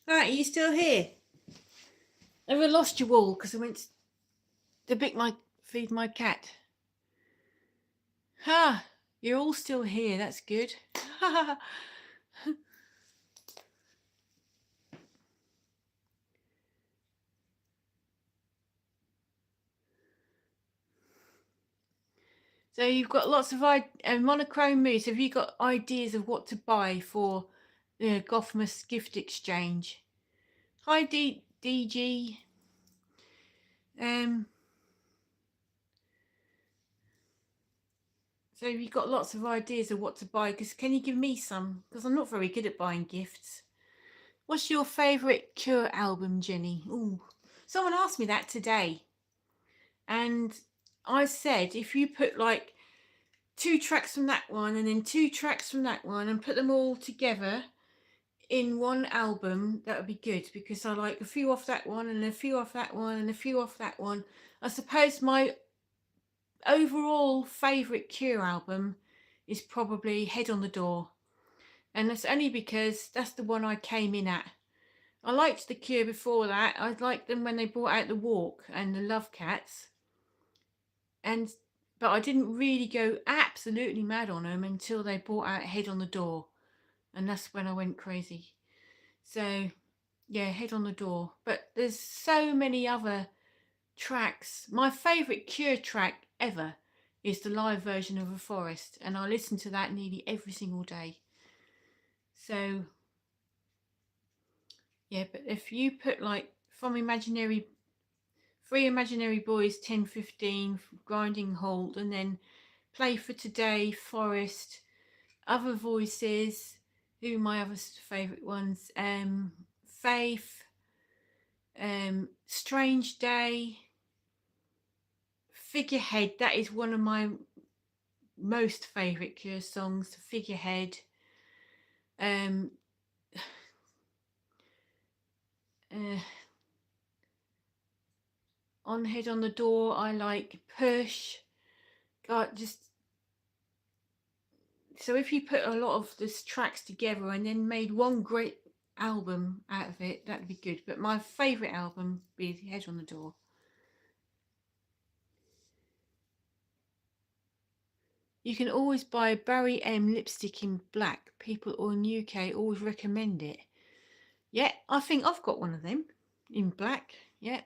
Right, are you still here? Have I lost you all because I went to feed my cat? Ha! You're all still here. That's good. So you've got lots of monochrome moose. Have you got ideas of what to buy for the Gothmas gift exchange? Hi, DG. So you've got lots of ideas of what to buy. Because can you give me some? Because I'm not very good at buying gifts. What's your favourite Cure album, Jenny? Ooh, someone asked me that today, and I said if you put like 2 tracks from that one and then 2 tracks from that one and put them all together in one album, that would be good, because I like a few off that one and a few off that one and a few off that one. I suppose my overall favourite Cure album is probably Head on the Door, and that's only because that's the one I came in at I liked the Cure before that. I liked them when they brought out the Walk and the Love Cats, but I didn't really go absolutely mad on them until they brought out Head on the Door, and that's when I went crazy. So yeah, Head on the Door. But there's so many other tracks. My favourite Cure track ever is the live version of A Forest, and I listen to that nearly every single day. So yeah, but if you put like from Imaginary, Free Imaginary Boys 10:15, Grinding Halt, and then Play for Today, Forest, Other Voices, who are my other favourite ones, Faith, Strange Day, Figurehead, that is one of my most favourite Cure songs, Figurehead. Um, on Head on the Door, I like Push. God, just so if you put a lot of these tracks together and then made one great album out of it, that'd be good. But my favourite album would be Head on the Door. You can always buy Barry M lipstick in black. People in UK always recommend it. Yeah, I think I've got one of them in black. Yeah.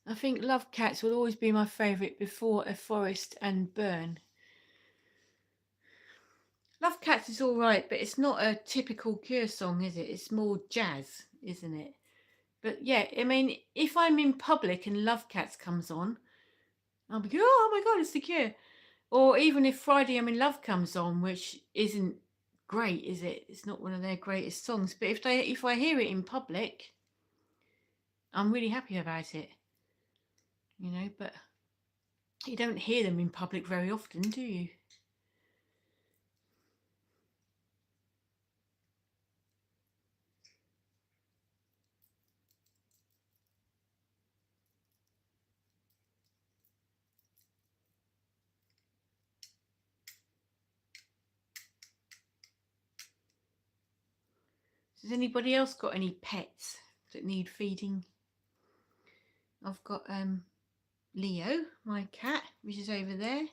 I think Love Cats will always be my favourite before A Forest and Burn. Love Cats is alright, but it's not a typical Cure song, is it? It's more jazz, isn't it? But yeah, I mean, if I'm in public and Love Cats comes on, I'll be, oh my God, it's the Cure. Or even if Friday I'm in Love comes on, which isn't great, is it? It's not one of their greatest songs. But if I hear it in public, I'm really happy about it. You know, but you don't hear them in public very often, do you? Has anybody else got any pets that need feeding? I've got Leo, my cat, which is over there,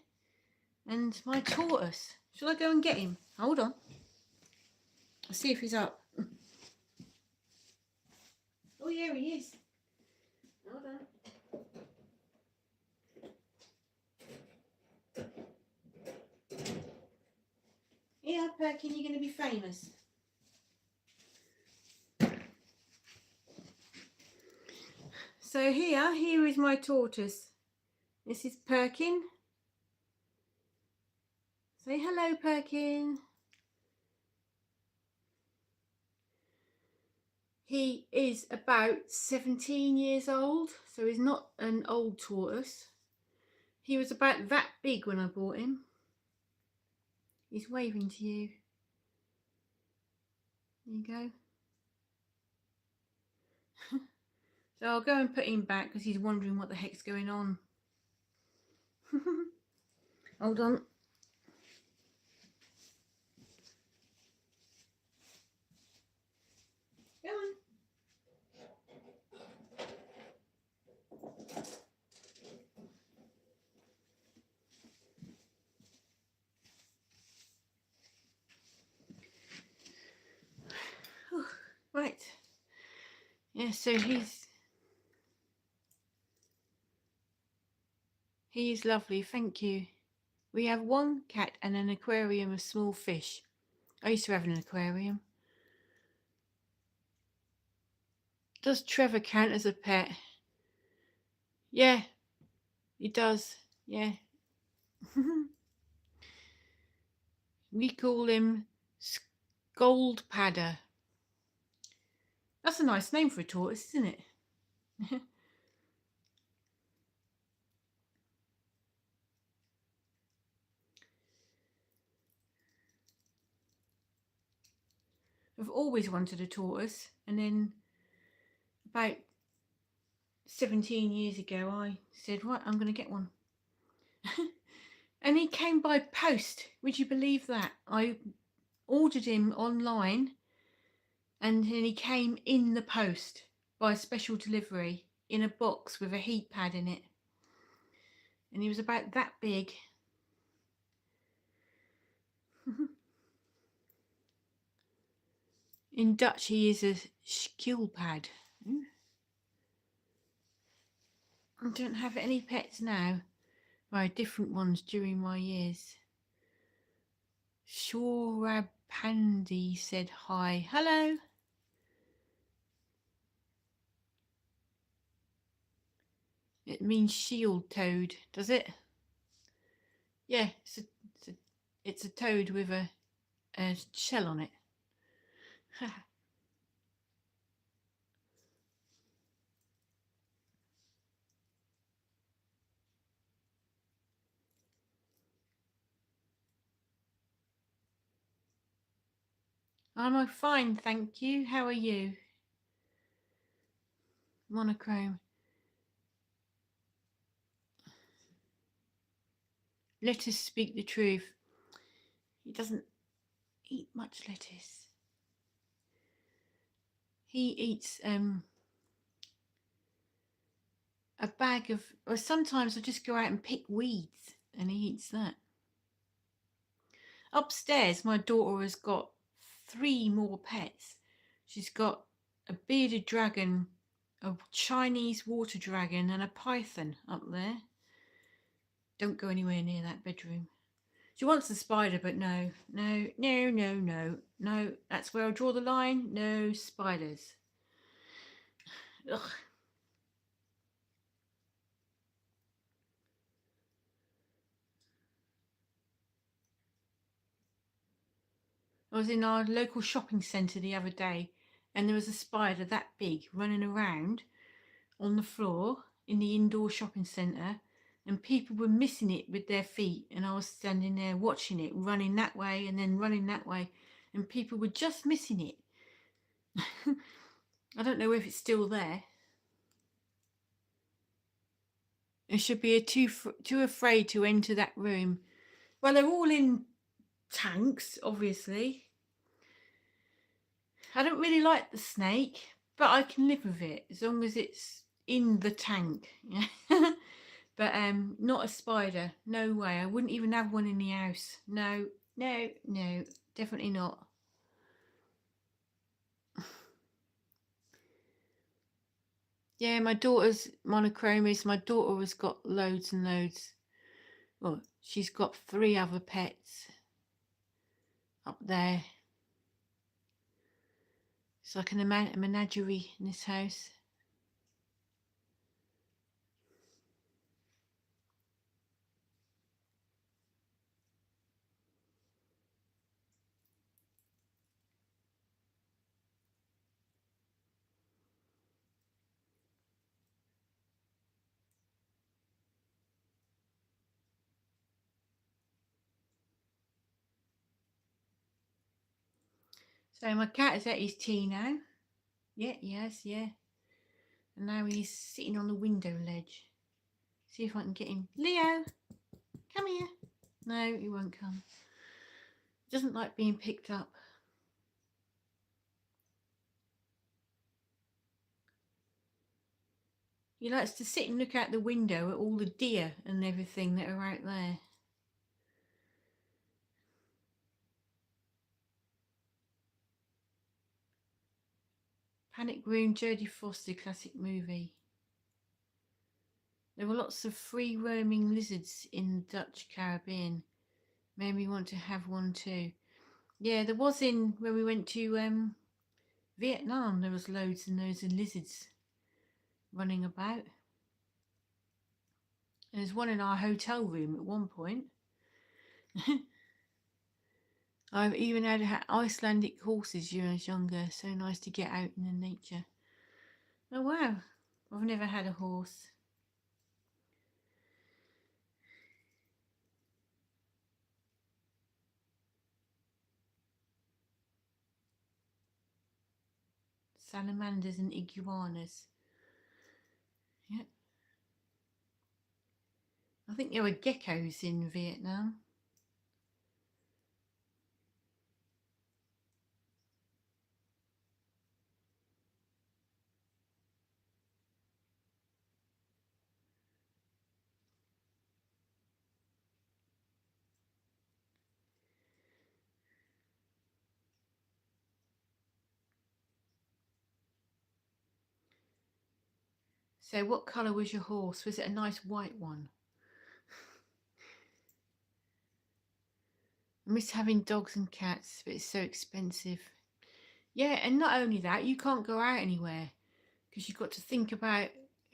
and my tortoise. Shall I go and get him? Hold on. I'll see if he's up. Oh yeah, he is. Hold on. Yeah, Perkin, you're going to be famous. So here is my tortoise. This is Perkin. Say hello, Perkin. He is about 17 years old, so he's not an old tortoise. He was about that big when I bought him. He's waving to you. There you go. So I'll go and put him back because he's wondering what the heck's going on. Hold on. Go on. Right. Yeah, so he's lovely, thank you. We have one cat and an aquarium of small fish. I used to have an aquarium. Does Trevor count as a pet? Yeah, he does. Yeah. We call him Scold Padder. That's a nice name for a tortoise, isn't it? I've always wanted a tortoise, and then about 17 years ago I said, right, I'm going to get one. And he came by post. Would you believe that? I ordered him online and then he came in the post by special delivery in a box with a heat pad in it. And he was about that big. In Dutch, he is a skilpad. I don't have any pets now. Right, different ones during my years. Shorab Pandy said hi. Hello. It means shield toad, does it? Yeah, it's a toad with a shell on it. I'm fine, thank you. How are you? Monochrome. Let us speak the truth. He doesn't eat much lettuce. He eats a bag of, or sometimes I just go out and pick weeds and he eats that. Upstairs, my daughter has got 3 more pets. She's got a bearded dragon, a Chinese water dragon, and a python up there. Don't go anywhere near that bedroom. She wants a spider, but no. That's where I draw the line. No spiders. Ugh. I was in our local shopping centre the other day and there was a spider that big running around on the floor in the indoor shopping centre and people were missing it with their feet and I was standing there watching it running that way and then running that way and people were just missing it. I don't know if it's still there. It should be too afraid to enter that room. Well, they're all in tanks, obviously. I don't really like the snake, but I can live with it as long as it's in the tank. But not a spider. No way. I wouldn't even have one in the house. No, definitely not. Yeah, my daughter's monochrome. My daughter has got loads and loads. Well, she's got 3 other pets up there. It's like a menagerie in this house. So my cat has had his tea now. Yeah, yes, yeah. And now he's sitting on the window ledge. See if I can get him. Leo, come here. No, he won't come. He doesn't like being picked up. He likes to sit and look out the window at all the deer and everything that are out there. Panic Room, Jodie Foster classic movie. There were lots of free roaming lizards in the Dutch Caribbean. Made me want to have one too. Yeah, there was when we went to Vietnam, there was loads and loads of lizards running about. And there's one in our hotel room at one point. I've even had Icelandic horses when I was younger. So nice to get out in the nature. Oh wow, I've never had a horse. Salamanders and iguanas. Yeah. I think there were geckos in Vietnam. So what colour was your horse? Was it a nice white one? I miss having dogs and cats, but it's so expensive. Yeah, and not only that, you can't go out anywhere because you've got to think about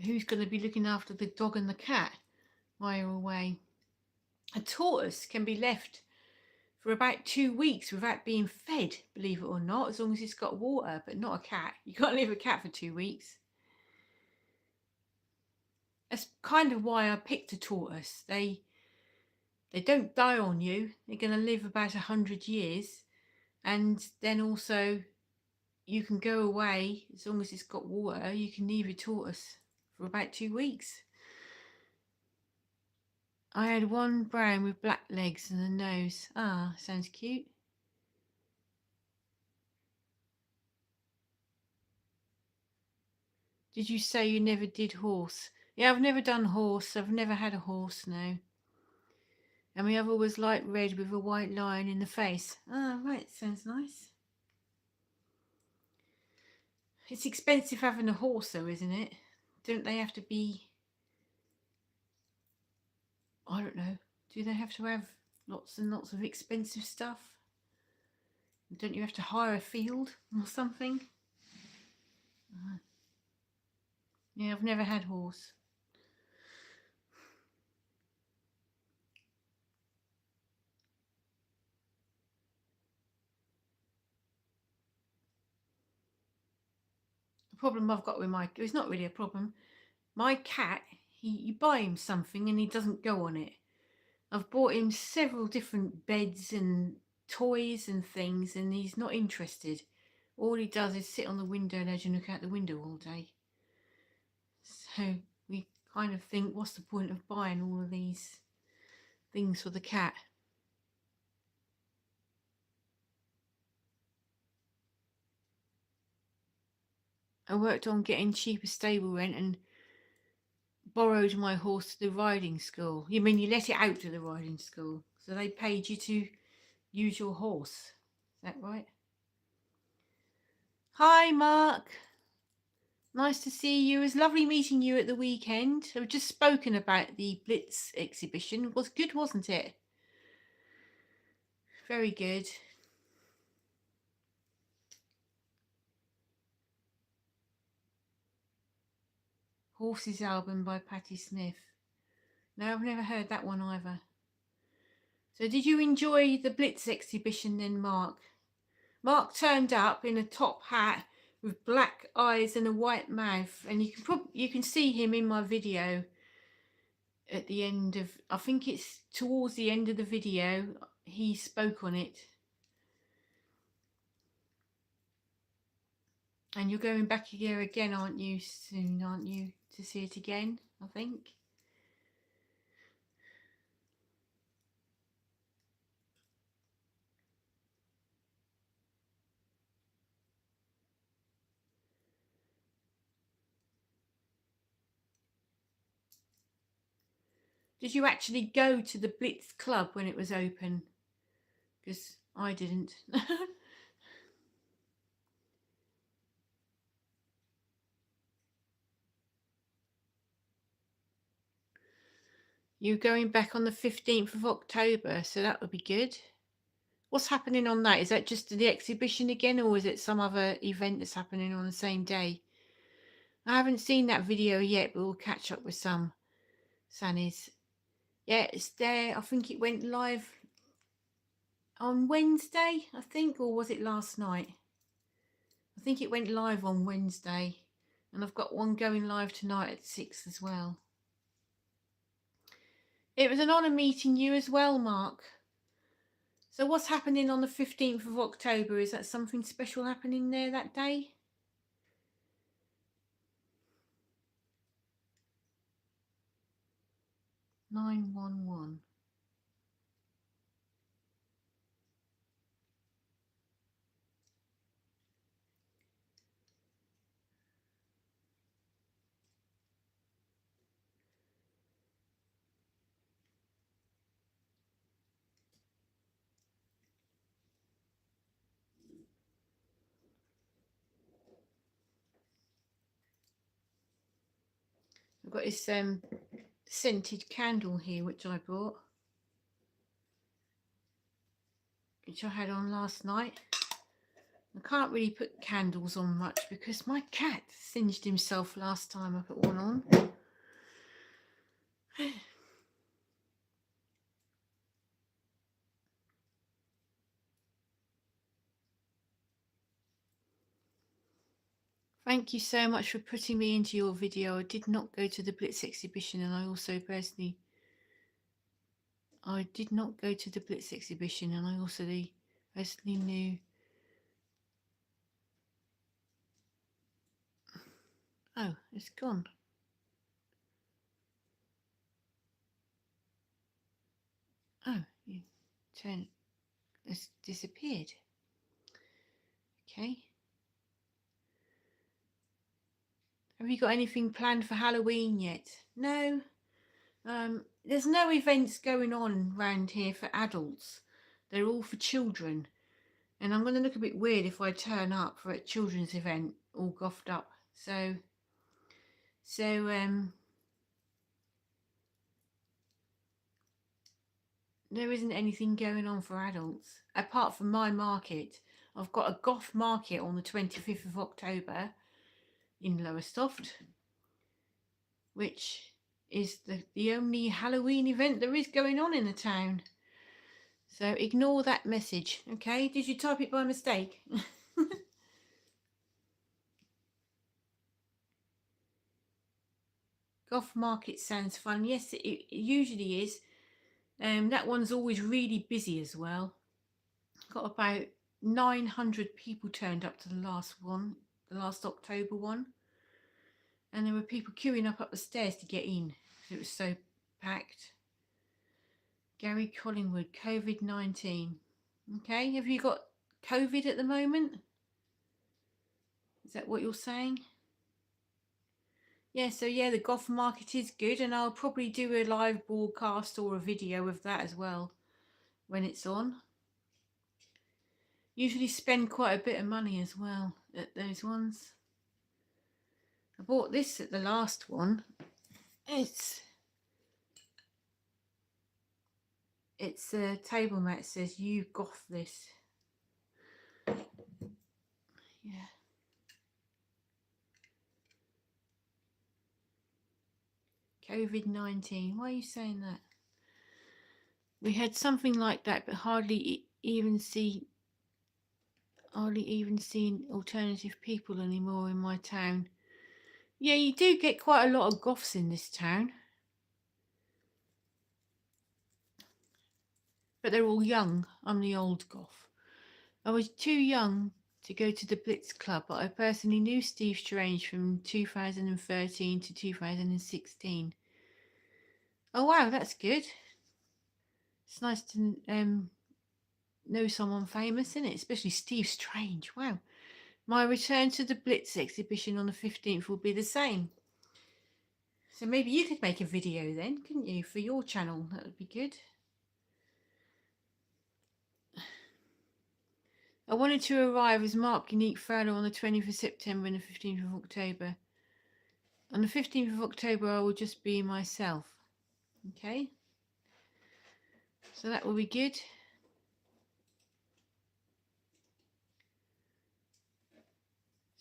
who's going to be looking after the dog and the cat while you're away. A tortoise can be left for about 2 weeks without being fed, believe it or not, as long as it's got water, but not a cat. You can't leave a cat for 2 weeks. That's kind of why I picked a tortoise. They don't die on you. They're going to live about 100 years. And then also you can go away, as long as it's got water, you can leave a tortoise for about 2 weeks. I had one brown with black legs and a nose. Ah, sounds cute. Did you say you never did horse? Yeah, I've never done horse. I've never had a horse, no. And my other was light red with a white line in the face. Ah, right, sounds nice. It's expensive having a horse though, isn't it? Don't they have to be, I don't know, do they have to have lots and lots of expensive stuff? Don't you have to hire a field or something? Yeah, I've never had horse. The problem I've got with it's not really a problem. My cat, you buy him something and he doesn't go on it. I've bought him several different beds and toys and things and he's not interested. All he does is sit on the window ledge and look out the window all day. So we kind of think, what's the point of buying all of these things for the cat? I worked on getting cheaper stable rent and borrowed my horse to the riding school. You mean you let it out to the riding school? So they paid you to use your horse. Is that right? Hi, Mark. Nice to see you. It was lovely meeting you at the weekend. I've just spoken about the Blitz exhibition. It was good, wasn't it? Very good. Horses album by Patti Smith. No, I've never heard that one either. So did you enjoy the Blitz exhibition then, Mark? Mark turned up in a top hat with black eyes and a white mouth, and you can see him in my video at the end of, I think it's towards the end of the video, he spoke on it. And you're going back here again, aren't you, soon, aren't you, to see it again, I think? Did you actually go to the Blitz Club when it was open? Because I didn't. You're going back on the 15th of October, so that would be good. What's happening on that? Is that just the exhibition again, or is it some other event that's happening on the same day? I haven't seen that video yet, but we'll catch up with some Sannies. Yeah, it's there. I think it went live on Wednesday, I think, or was it last night? I think it went live on Wednesday, and I've got one going live tonight at 6 as well. It was an honour meeting you as well, Mark. So what's happening on the 15th of October? Is that something special happening there that day? 911. I've got this scented candle here which I bought, which I had on last night. I can't really put candles on much because my cat singed himself last time I put one on. Thank you so much for putting me into your video. I did not go to the Blitz exhibition, and I also personally did not go to the Blitz exhibition, and I also personally knew. Oh, it's gone. Oh, it's disappeared. Okay. Have you got anything planned for Halloween yet? No. There's no events going on around here for adults. They're all for children. And I'm going to look a bit weird if I turn up for a children's event all gothed up. So there isn't anything going on for adults apart from my market. I've got a goth market on the 25th of October in Lowestoft, which is the only Halloween event there is going on in the town. So ignore that message, okay? Did you type it by mistake? Goth market sounds fun. Yes, it usually is. That one's always really busy as well. Got about 900 people turned up to the last one, the last October one. And there were people queuing up the stairs to get in. It was so packed. Gary Collingwood, COVID-19. Okay, have you got COVID at the moment? Is that what you're saying? Yeah, so yeah, the goth market is good, and I'll probably do a live broadcast or a video of that as well when it's on. Usually spend quite a bit of money as well at those ones. I bought this at the last one. It's a table mat. Says you goth this. Yeah. COVID-19. Why are you saying that? We had something like that, but hardly even seen alternative people anymore in my town. Yeah, you do get quite a lot of goths in this town, but they're all young. I'm the old goth. I was too young to go to the Blitz Club, but I personally knew Steve Strange from 2013 to 2016. Oh wow, that's good. It's nice to know someone famous, isn't it? Especially Steve Strange. Wow. My return to the Blitz exhibition on the 15th will be the same. So maybe you could make a video then, couldn't you, for your channel? That would be good. I wanted to arrive as Mark Unique Furlough on the 20th of September and the 15th of October. On the 15th of October, I will just be myself. Okay? So that will be good.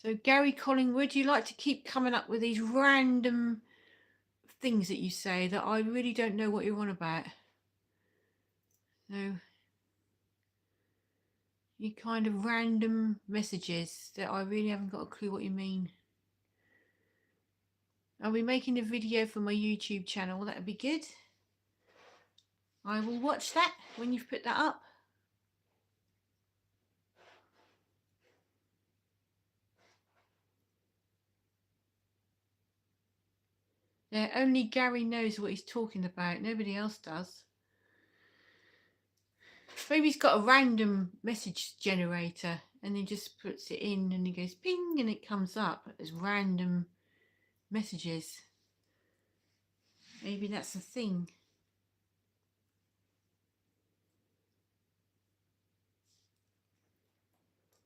So Gary Collingwood, you like to keep coming up with these random things that you say that I really don't know what you're on about. So you kind of random messages that I really haven't got a clue what you mean. I'll be making a video for my YouTube channel. That would be good. I will watch that when you've put that up. Yeah, only Gary knows what he's talking about. Nobody else does. Maybe he's got a random message generator and he just puts it in and he goes ping and it comes up as random messages. Maybe that's the thing.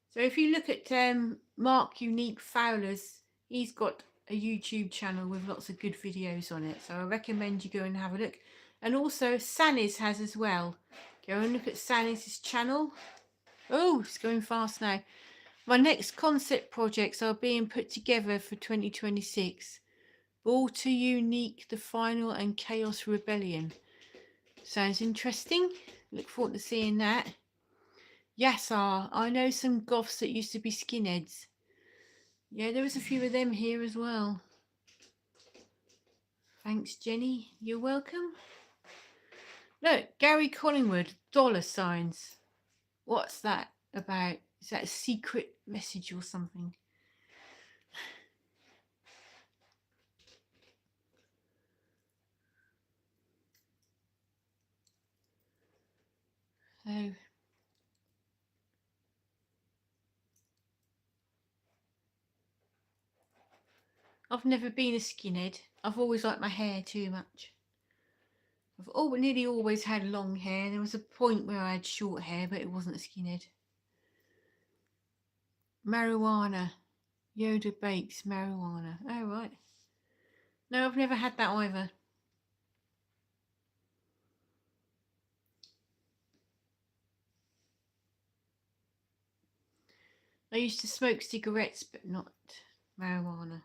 So if you look at Mark Unique Fowler's, he's got a YouTube channel with lots of good videos on it. So I recommend you go and have a look. And also Sannis has as well. Go and look at Sannis' channel. Oh, it's going fast now. My next concept projects are being put together for 2026. Balter Unique, The Final and Chaos Rebellion. Sounds interesting. Look forward to seeing that. Yassar, I know some goths that used to be skinheads. Yeah, there was a few of them here as well. Thanks, Jenny. You're welcome. Look, Gary Collingwood, $signs. What's that about? Is that a secret message or something? So, I've never been a skinhead. I've always liked my hair too much. I've nearly always had long hair. There was a point where I had short hair, but it wasn't a skinhead. Marijuana. Yoda bakes marijuana. Oh, right. No, I've never had that either. I used to smoke cigarettes, but not marijuana.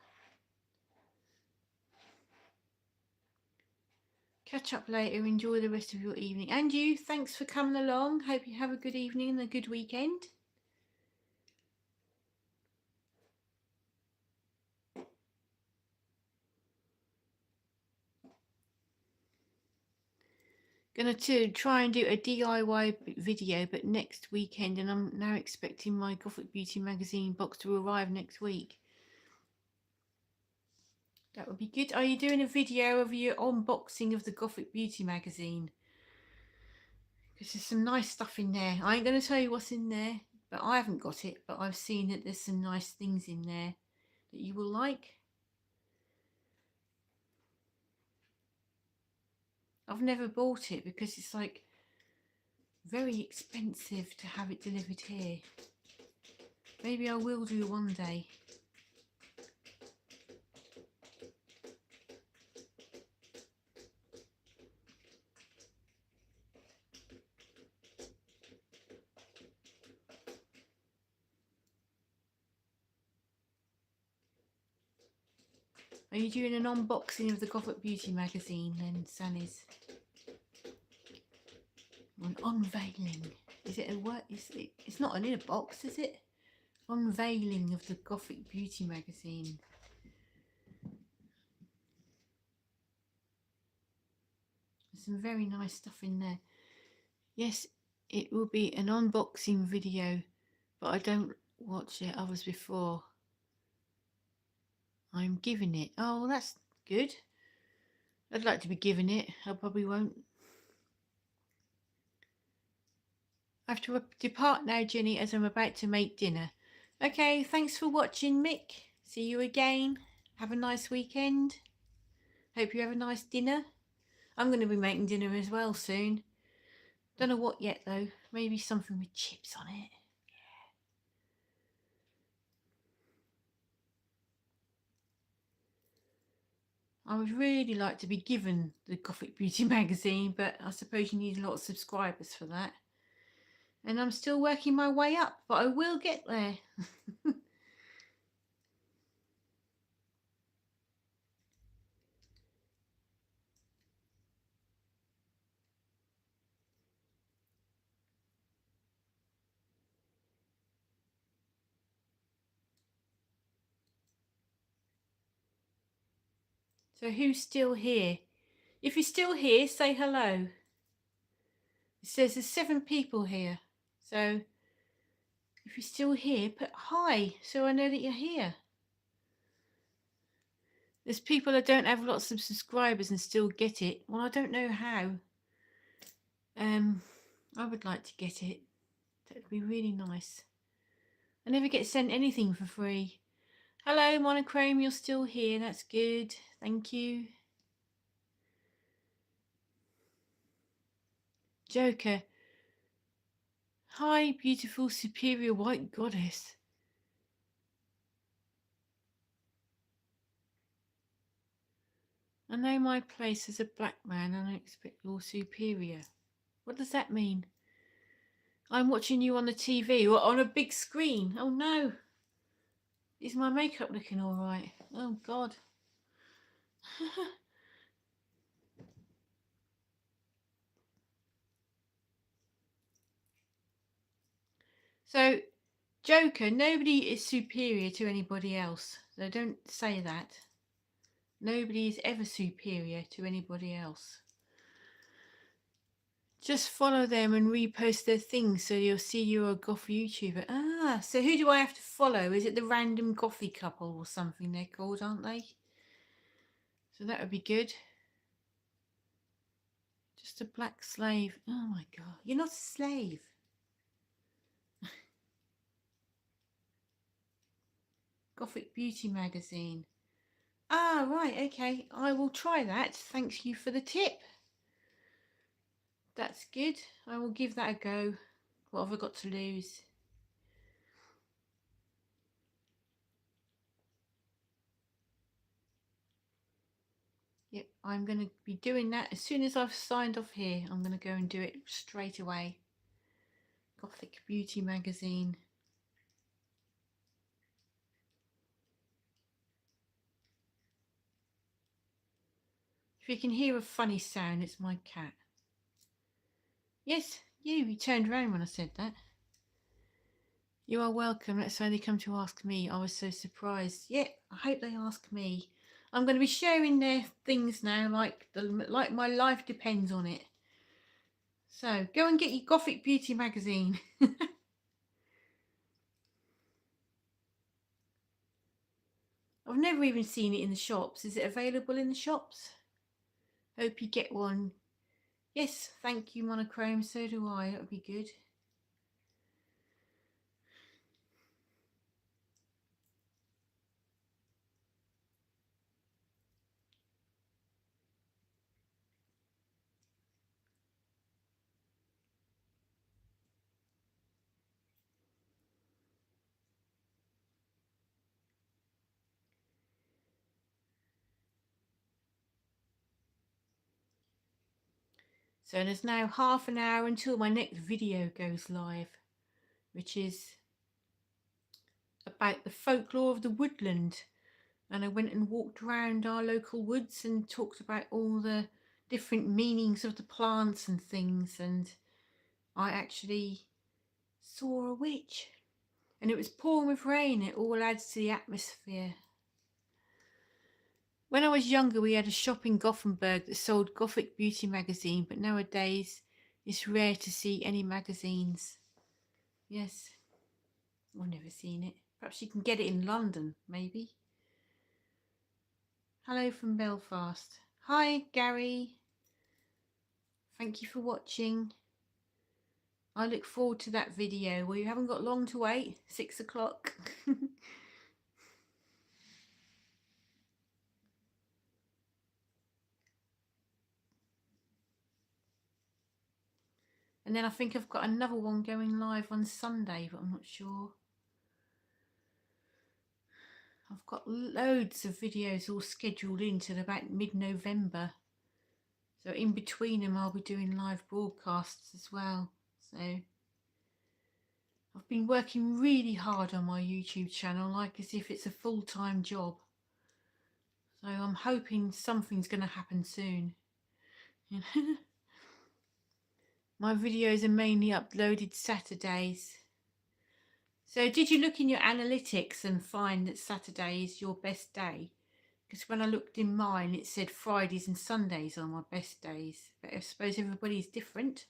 Catch up later. Enjoy the rest of your evening. And you, thanks for coming along. Hope you have a good evening and a good weekend. Gonna try and do a DIY video, but next weekend, and I'm now expecting my Gothic Beauty magazine box to arrive next week. That would be good. Are you doing a video of your unboxing of the Gothic Beauty magazine? Because there's some nice stuff in there. I ain't going to tell you what's in there, but I haven't got it. But I've seen that there's some nice things in there that you will like. I've never bought it because it's like very expensive to have it delivered here. Maybe I will do one day. Are you doing an unboxing of the Gothic Beauty magazine then, Sannies? An unveiling. Is it a what? It's not in a box, is it? Unveiling of the Gothic Beauty magazine. There's some very nice stuff in there. Yes, it will be an unboxing video, but I don't watch it others before. I'm giving it. Oh, that's good. I'd like to be giving it. I probably won't. I have to depart now, Jenny, as I'm about to make dinner. Okay, thanks for watching, Mick. See you again. Have a nice weekend. Hope you have a nice dinner. I'm going to be making dinner as well soon. Don't know what yet, though. Maybe something with chips on it. I would really like to be given the Gothic Beauty magazine, but I suppose you need a lot of subscribers for that. And I'm still working my way up, but I will get there. So who's still here? If you're still here, say hello. It says there's 7 people here. So if you're still here, put hi so I know that you're here. There's people that don't have lots of subscribers and still get it. Well, I don't know how. I would like to get it. That'd be really nice. I never get sent anything for free. Hello, Monochrome, you're still here. That's good. Thank you. Joker. Hi, beautiful, superior white goddess. I know my place as a black man and I expect you're superior. What does that mean? I'm watching you on the TV or on a big screen. Oh no. Is my makeup looking all right? Oh God. So, Joker, nobody is superior to anybody else. So don't say that. Nobody is ever superior to anybody else. Just follow them and repost their things so you'll see you're a goth YouTuber. Ah, so who do I have to follow? Is it the random gothy couple or something they're called, aren't they? So that would be good. Just a black slave. Oh my God, you're not a slave. Gothic Beauty Magazine. Ah, right, okay. I will try that. Thanks you for the tip. That's good. I will give that a go. What have I got to lose? Yep, I'm going to be doing that as soon as I've signed off here. I'm going to go and do it straight away. Gothic Beauty Magazine. If you can hear a funny sound, it's my cat. Yes, you turned around when I said that. You are welcome. That's why they come to ask me. I was so surprised. Yep, I hope they ask me. I'm going to be sharing their things now like my life depends on it. So go and get your Gothic Beauty Magazine. I've never even seen it in the shops. Is it available in the shops? Hope you get one. Yes, thank you, Monochrome. So do I. That would be good. So there's now half an hour until my next video goes live, which is about the folklore of the woodland. And I went and walked around our local woods and talked about all the different meanings of the plants and things. And I actually saw a witch. And it was pouring with rain. It all adds to the atmosphere. When I was younger, we had a shop in Gothenburg that sold Gothic Beauty Magazine, but nowadays it's rare to see any magazines. Yes, I've never seen it. Perhaps you can get it in London, maybe. Hello from Belfast. Hi, Gary. Thank you for watching. I look forward to that video. Well, you haven't got long to wait. 6 o'clock. And then I think I've got another one going live on Sunday, but I'm not sure. I've got loads of videos all scheduled in till about mid-November. So in between them, I'll be doing live broadcasts as well. So I've been working really hard on my YouTube channel, like as if it's a full-time job. So I'm hoping something's going to happen soon. My videos are mainly uploaded Saturdays. So did you look in your analytics and find that Saturday is your best day? Because when I looked in mine, it said Fridays and Sundays are my best days. But I suppose everybody's different.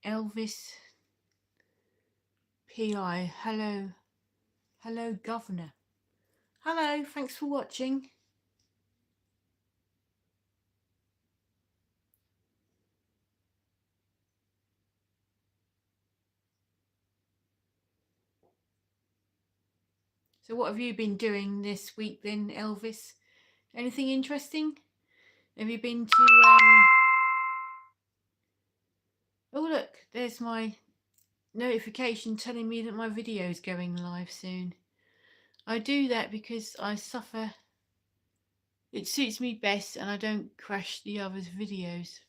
Elvis PI. Hello. Hello, Governor. Hello, thanks for watching. So what have you been doing this week then, Elvis? Anything interesting? Have you been to oh look, there's my notification telling me that my video is going live soon. I do that because I suffer, it suits me best and I don't crash the others' videos.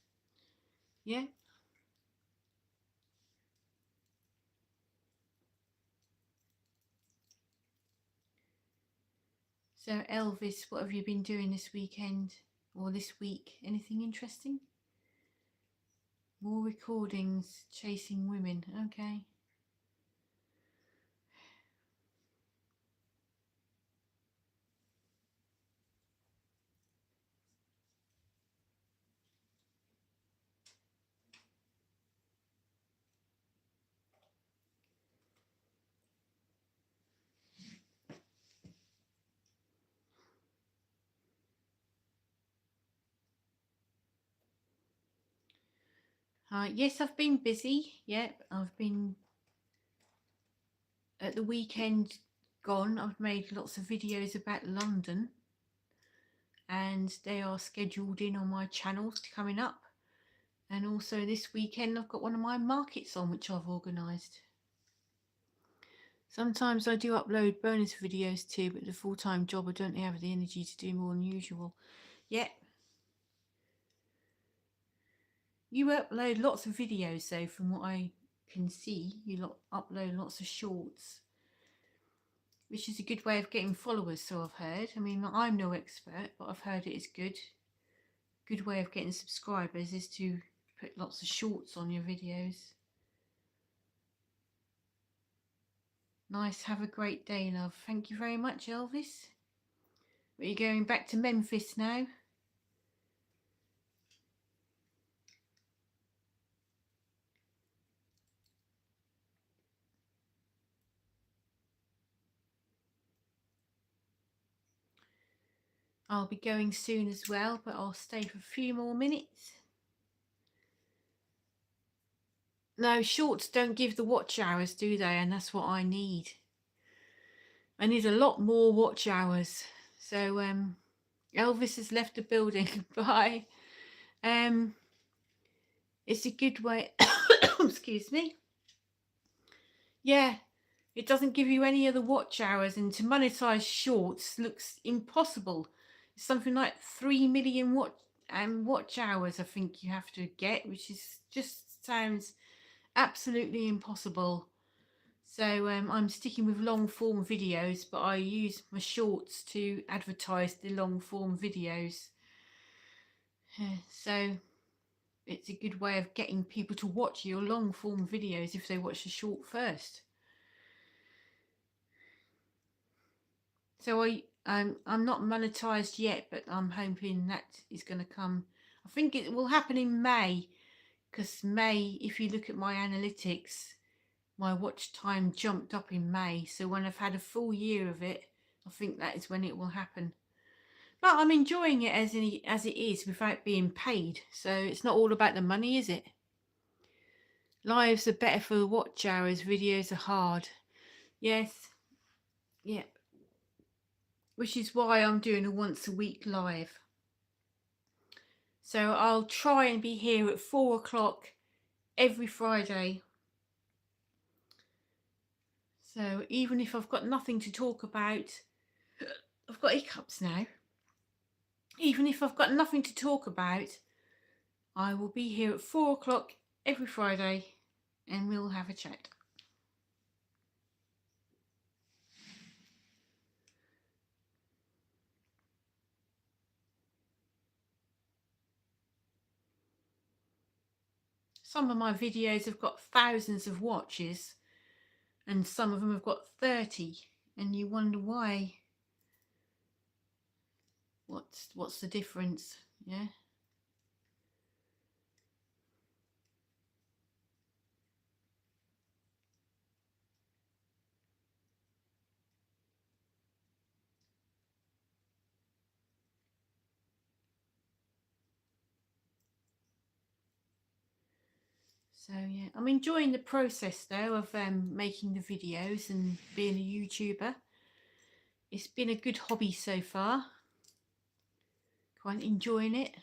Yeah. So Elvis, what have you been doing this weekend or this week? Anything interesting? More recordings, chasing women. Okay. Yes, I've been busy. Yep, I've been at the weekend gone. I've made lots of videos about London and they are scheduled in on my channels coming up. And also this weekend I've got one of my markets on which I've organised. Sometimes I do upload bonus videos too, but the full-time job I don't have the energy to do more than usual. Yep. You upload lots of videos though, from what I can see. You upload lots of shorts, which is a good way of getting followers, so I've heard. I mean, I'm no expert, but I've heard it is good. Good way of getting subscribers is to put lots of shorts on your videos. Nice, have a great day, love. Thank you very much, Elvis. Are you going back to Memphis now? I'll be going soon as well, but I'll stay for a few more minutes. No, shorts don't give the watch hours, do they? And that's what I need. I need a lot more watch hours. So Elvis has left the building. Bye. It's a good way. Excuse me. Yeah, it doesn't give you any other watch hours, and to monetize shorts looks impossible. It's something like 3 million watch hours I think you have to get, which is just sounds absolutely impossible. So I'm sticking with long form videos, but I use my shorts to advertise the long form videos. So it's a good way of getting people to watch your long form videos if they watch the short first. So I'm not monetized yet, but I'm hoping that is going to come. I think it will happen in May, because May, if you look at my analytics, my watch time jumped up in May. So when I've had a full year of it, I think that is when it will happen. But I'm enjoying it as it is without being paid. So it's not all about the money, is it? Lives are better for the watch hours. Videos are hard. Yes. Yeah. Which is why I'm doing a once a week live. So I'll try and be here at 4 o'clock every Friday. So even if I've got nothing to talk about, I've got hiccups now. Even if I've got nothing to talk about, I will be here at 4 o'clock every Friday and we'll have a chat. Some of my videos have got thousands of watches and some of them have got 30, and you wonder why. What's the difference? Yeah. So yeah, I'm enjoying the process though of making the videos and being a YouTuber. It's been a good hobby so far. Quite enjoying it.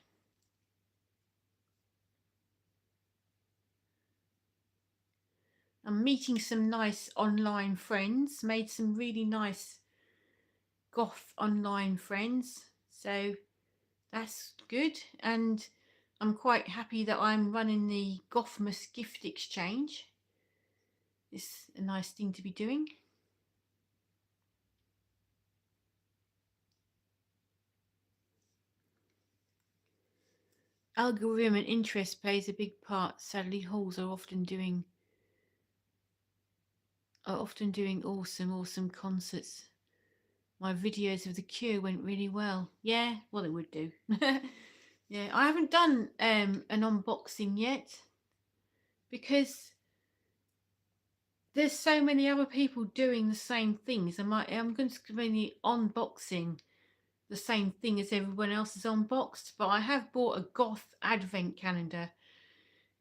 I'm meeting some nice online friends, made some really nice goth online friends, so that's good. And I'm quite happy that I'm running the Gothmas gift exchange. It's a nice thing to be doing. Algorithm and interest plays a big part. Sadly, halls are often doing awesome concerts. My videos of the Cure went really well. Yeah, well, it would do. Yeah, I haven't done an unboxing yet because there's so many other people doing the same things. I'm going to be unboxing the same thing as everyone else has unboxed, but I have bought a Goth advent calendar.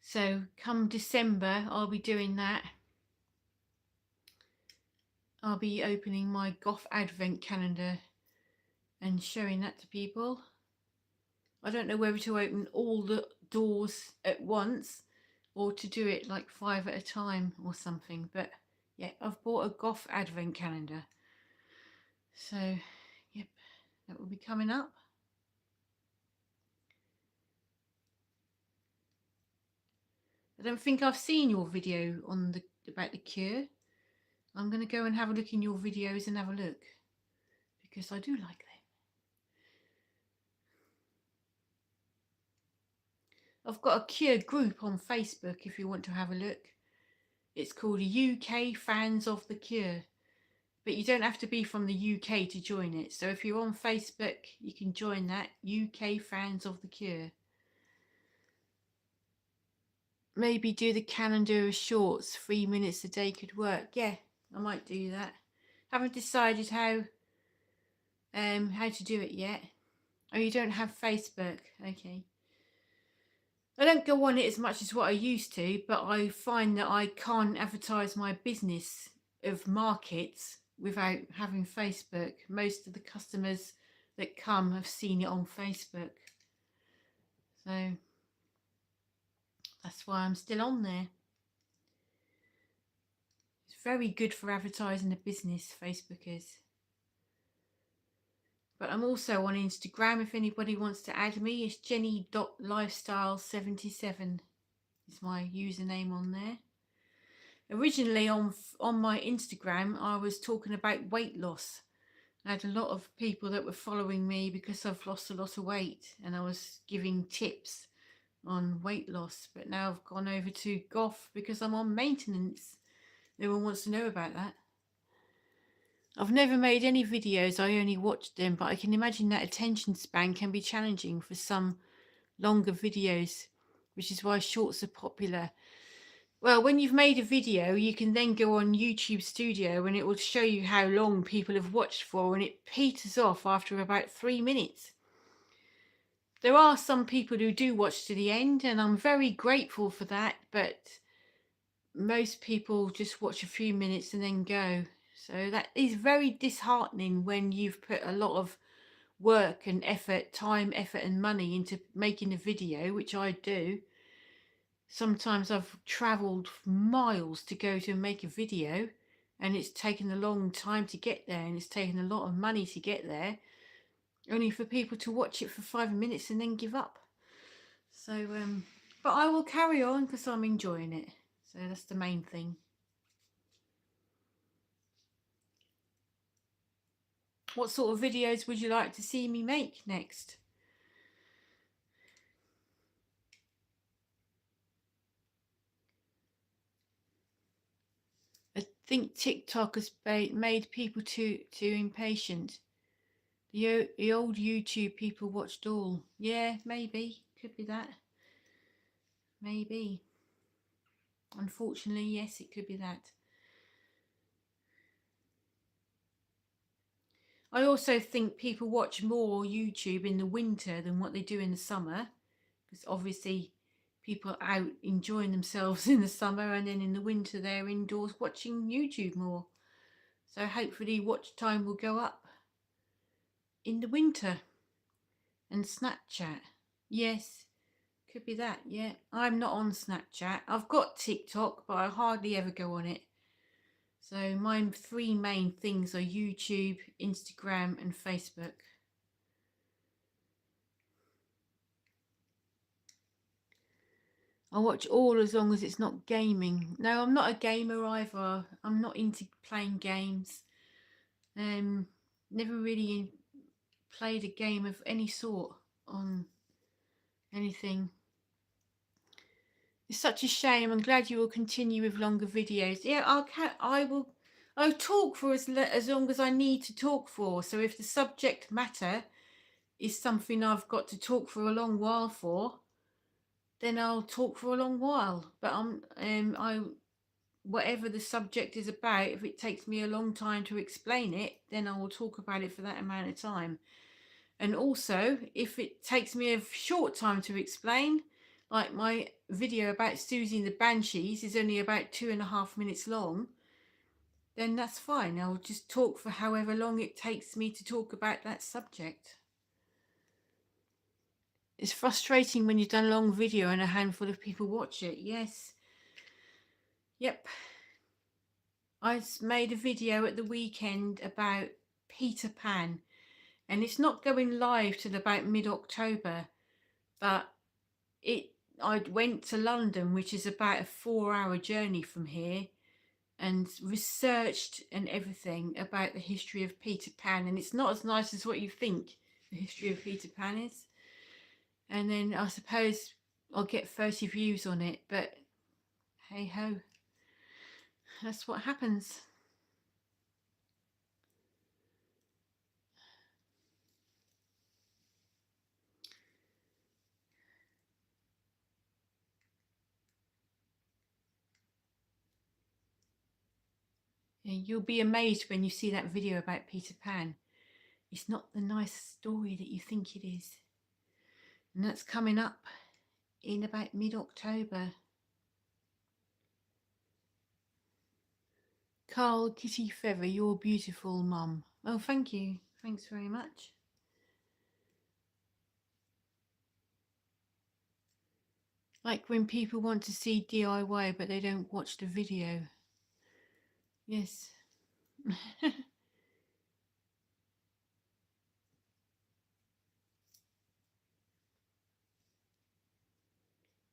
So come December, I'll be doing that. I'll be opening my Goth advent calendar and showing that to people. I don't know whether to open all the doors at once or to do it like 5 at a time or something, but yeah, I've bought a Goth advent calendar. So yep, that will be coming up. I don't think I've seen your video on the about the Cure. I'm going to go and have a look in your videos and have a look because I do like them. I've got a Cure group on Facebook if you want to have a look. It's called UK Fans of the Cure, but you don't have to be from the UK to join it. So if you're on Facebook, you can join that, UK Fans of the Cure. Maybe do the calendar of shorts, 3 minutes a day could work. Yeah, I might do that. Haven't decided how to do it yet. Oh, you don't have Facebook? Okay. I don't go on it as much as what I used to, but I find that I can't advertise my business of markets without having Facebook. Most of the customers that come have seen it on Facebook. So that's why I'm still on there. It's very good for advertising a business, Facebook is. But I'm also on Instagram if anybody wants to add me. It's jenny.lifestyle77 is my username on there. Originally on my Instagram, I was talking about weight loss. I had a lot of people that were following me because I've lost a lot of weight and I was giving tips on weight loss. But now I've gone over to Goth because I'm on maintenance. No one wants to know about that. I've never made any videos, I only watched them, but I can imagine that attention span can be challenging for some longer videos, which is why shorts are popular. Well, when you've made a video, you can then go on YouTube Studio and it will show you how long people have watched for, and it peters off after about 3 minutes. There are some people who do watch to the end, and I'm very grateful for that, but most people just watch a few minutes and then go. So that is very disheartening when you've put a lot of work and effort, time, effort and money into making a video, which I do. Sometimes I've travelled miles to go to make a video and it's taken a long time to get there and it's taken a lot of money to get there, only for people to watch it for 5 minutes and then give up. So but I will carry on because I'm enjoying it, so that's the main thing. What sort of videos would you like to see me make next? I think TikTok has made people too impatient. The old YouTube people watched all. Yeah, maybe. Could be that. Maybe. Unfortunately, yes, it could be that. I also think people watch more YouTube in the winter than what they do in the summer, because obviously people out enjoying themselves in the summer, and then in the winter they're indoors watching YouTube more. So hopefully watch time will go up in the winter. And Snapchat, yes, could be that. Yeah, I'm not on Snapchat. I've got TikTok, but I hardly ever go on it. So my three main things are YouTube, Instagram and Facebook. I watch all as long as it's not gaming. No, I'm not a gamer either. I'm not into playing games. Never really played a game of any sort on anything. It's such a shame. I'm glad you will continue with longer videos. Yeah, I'll talk for as long as I need to talk for. So if the subject matter is something I've got to talk for a long while for, then I'll talk for a long while. But whatever the subject is about, if it takes me a long time to explain it, then I will talk about it for that amount of time. And also, if it takes me a short time to explain, like my video about Susie and the Banshees is only about 2.5 minutes long, then that's fine. I'll just talk for however long it takes me to talk about that subject. It's frustrating when you've done a long video and a handful of people watch it. Yes. Yep. I made a video at the weekend about Peter Pan, and it's not going live till about mid-October, but I went to London, which is about a 4-hour journey from here, and researched and everything about the history of Peter Pan, and it's not as nice as what you think the history of Peter Pan is. And then I suppose I'll get 30 views on it, but hey ho, that's what happens. And you'll be amazed when you see that video about Peter Pan. It's not the nice story that you think it is. And that's coming up in about mid-October. Carl Kitty Feather, you're beautiful, Mum. Oh, thank you. Thanks very much. Like when people want to see DIY but they don't watch the video. Yes.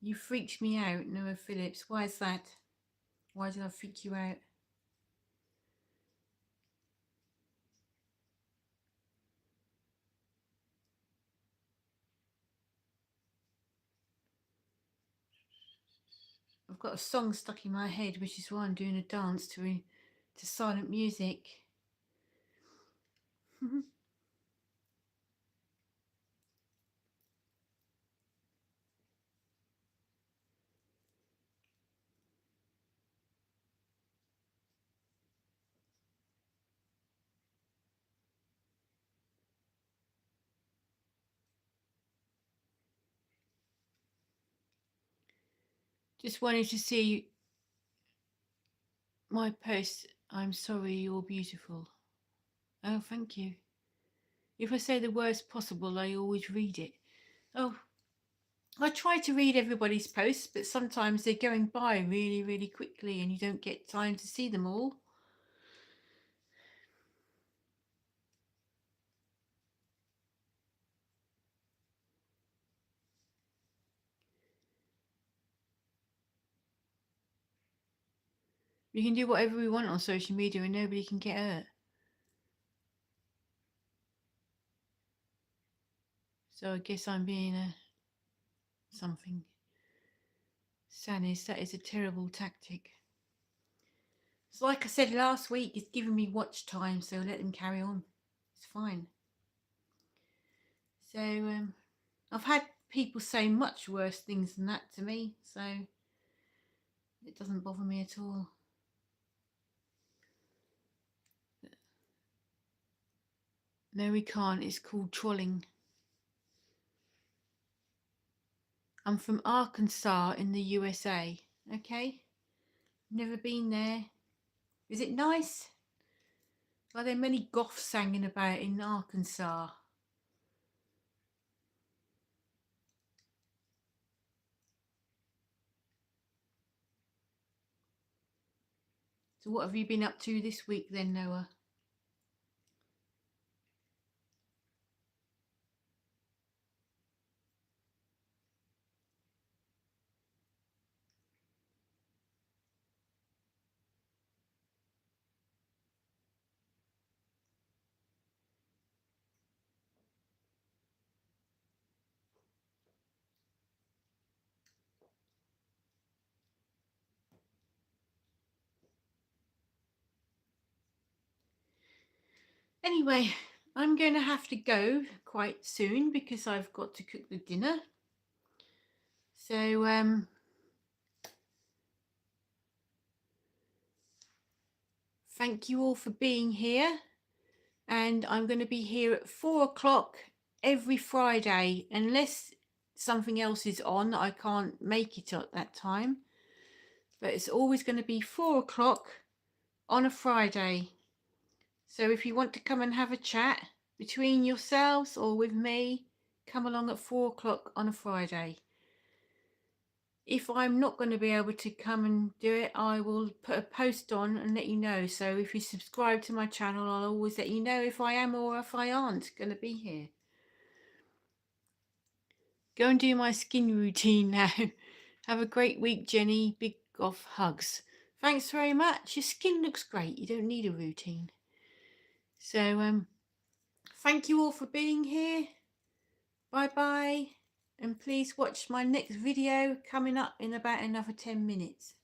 You freaked me out, Noah Phillips. Why is that? Why did I freak you out? I've got a song stuck in my head, which is why I'm doing a dance to silent music. Just wanted to see my post. I'm sorry, you're beautiful. Oh, thank you. If I say the worst possible, I always read it. Oh, I try to read everybody's posts, but sometimes they're going by really, really quickly and you don't get time to see them all. We can do whatever we want on social media and nobody can get hurt. So I guess I'm being something. Sanis, that is a terrible tactic. So like I said last week, it's giving me watch time, so let them carry on. It's fine. So I've had people say much worse things than that to me, so it doesn't bother me at all. No, we can't. It's called trolling. I'm from Arkansas in the USA. Okay, never been there. Is it nice? Are there many Goths hanging about in Arkansas? So what have you been up to this week then, Noah? Anyway, I'm going to have to go quite soon because I've got to cook the dinner. So thank you all for being here, and I'm going to be here at 4 o'clock every Friday unless something else is on. I can't make it at that time, but it's always going to be 4 o'clock on a Friday. So if you want to come and have a chat between yourselves or with me, come along at 4 o'clock on a Friday. If I'm not going to be able to come and do it, I will put a post on and let you know. So if you subscribe to my channel, I'll always let you know if I am or if I aren't going to be here. Go and do my skin routine now. Have a great week, Jenny. Big Goth hugs. Thanks very much. Your skin looks great. You don't need a routine. So thank you all for being here. Bye bye. And please watch my next video coming up in about another 10 minutes.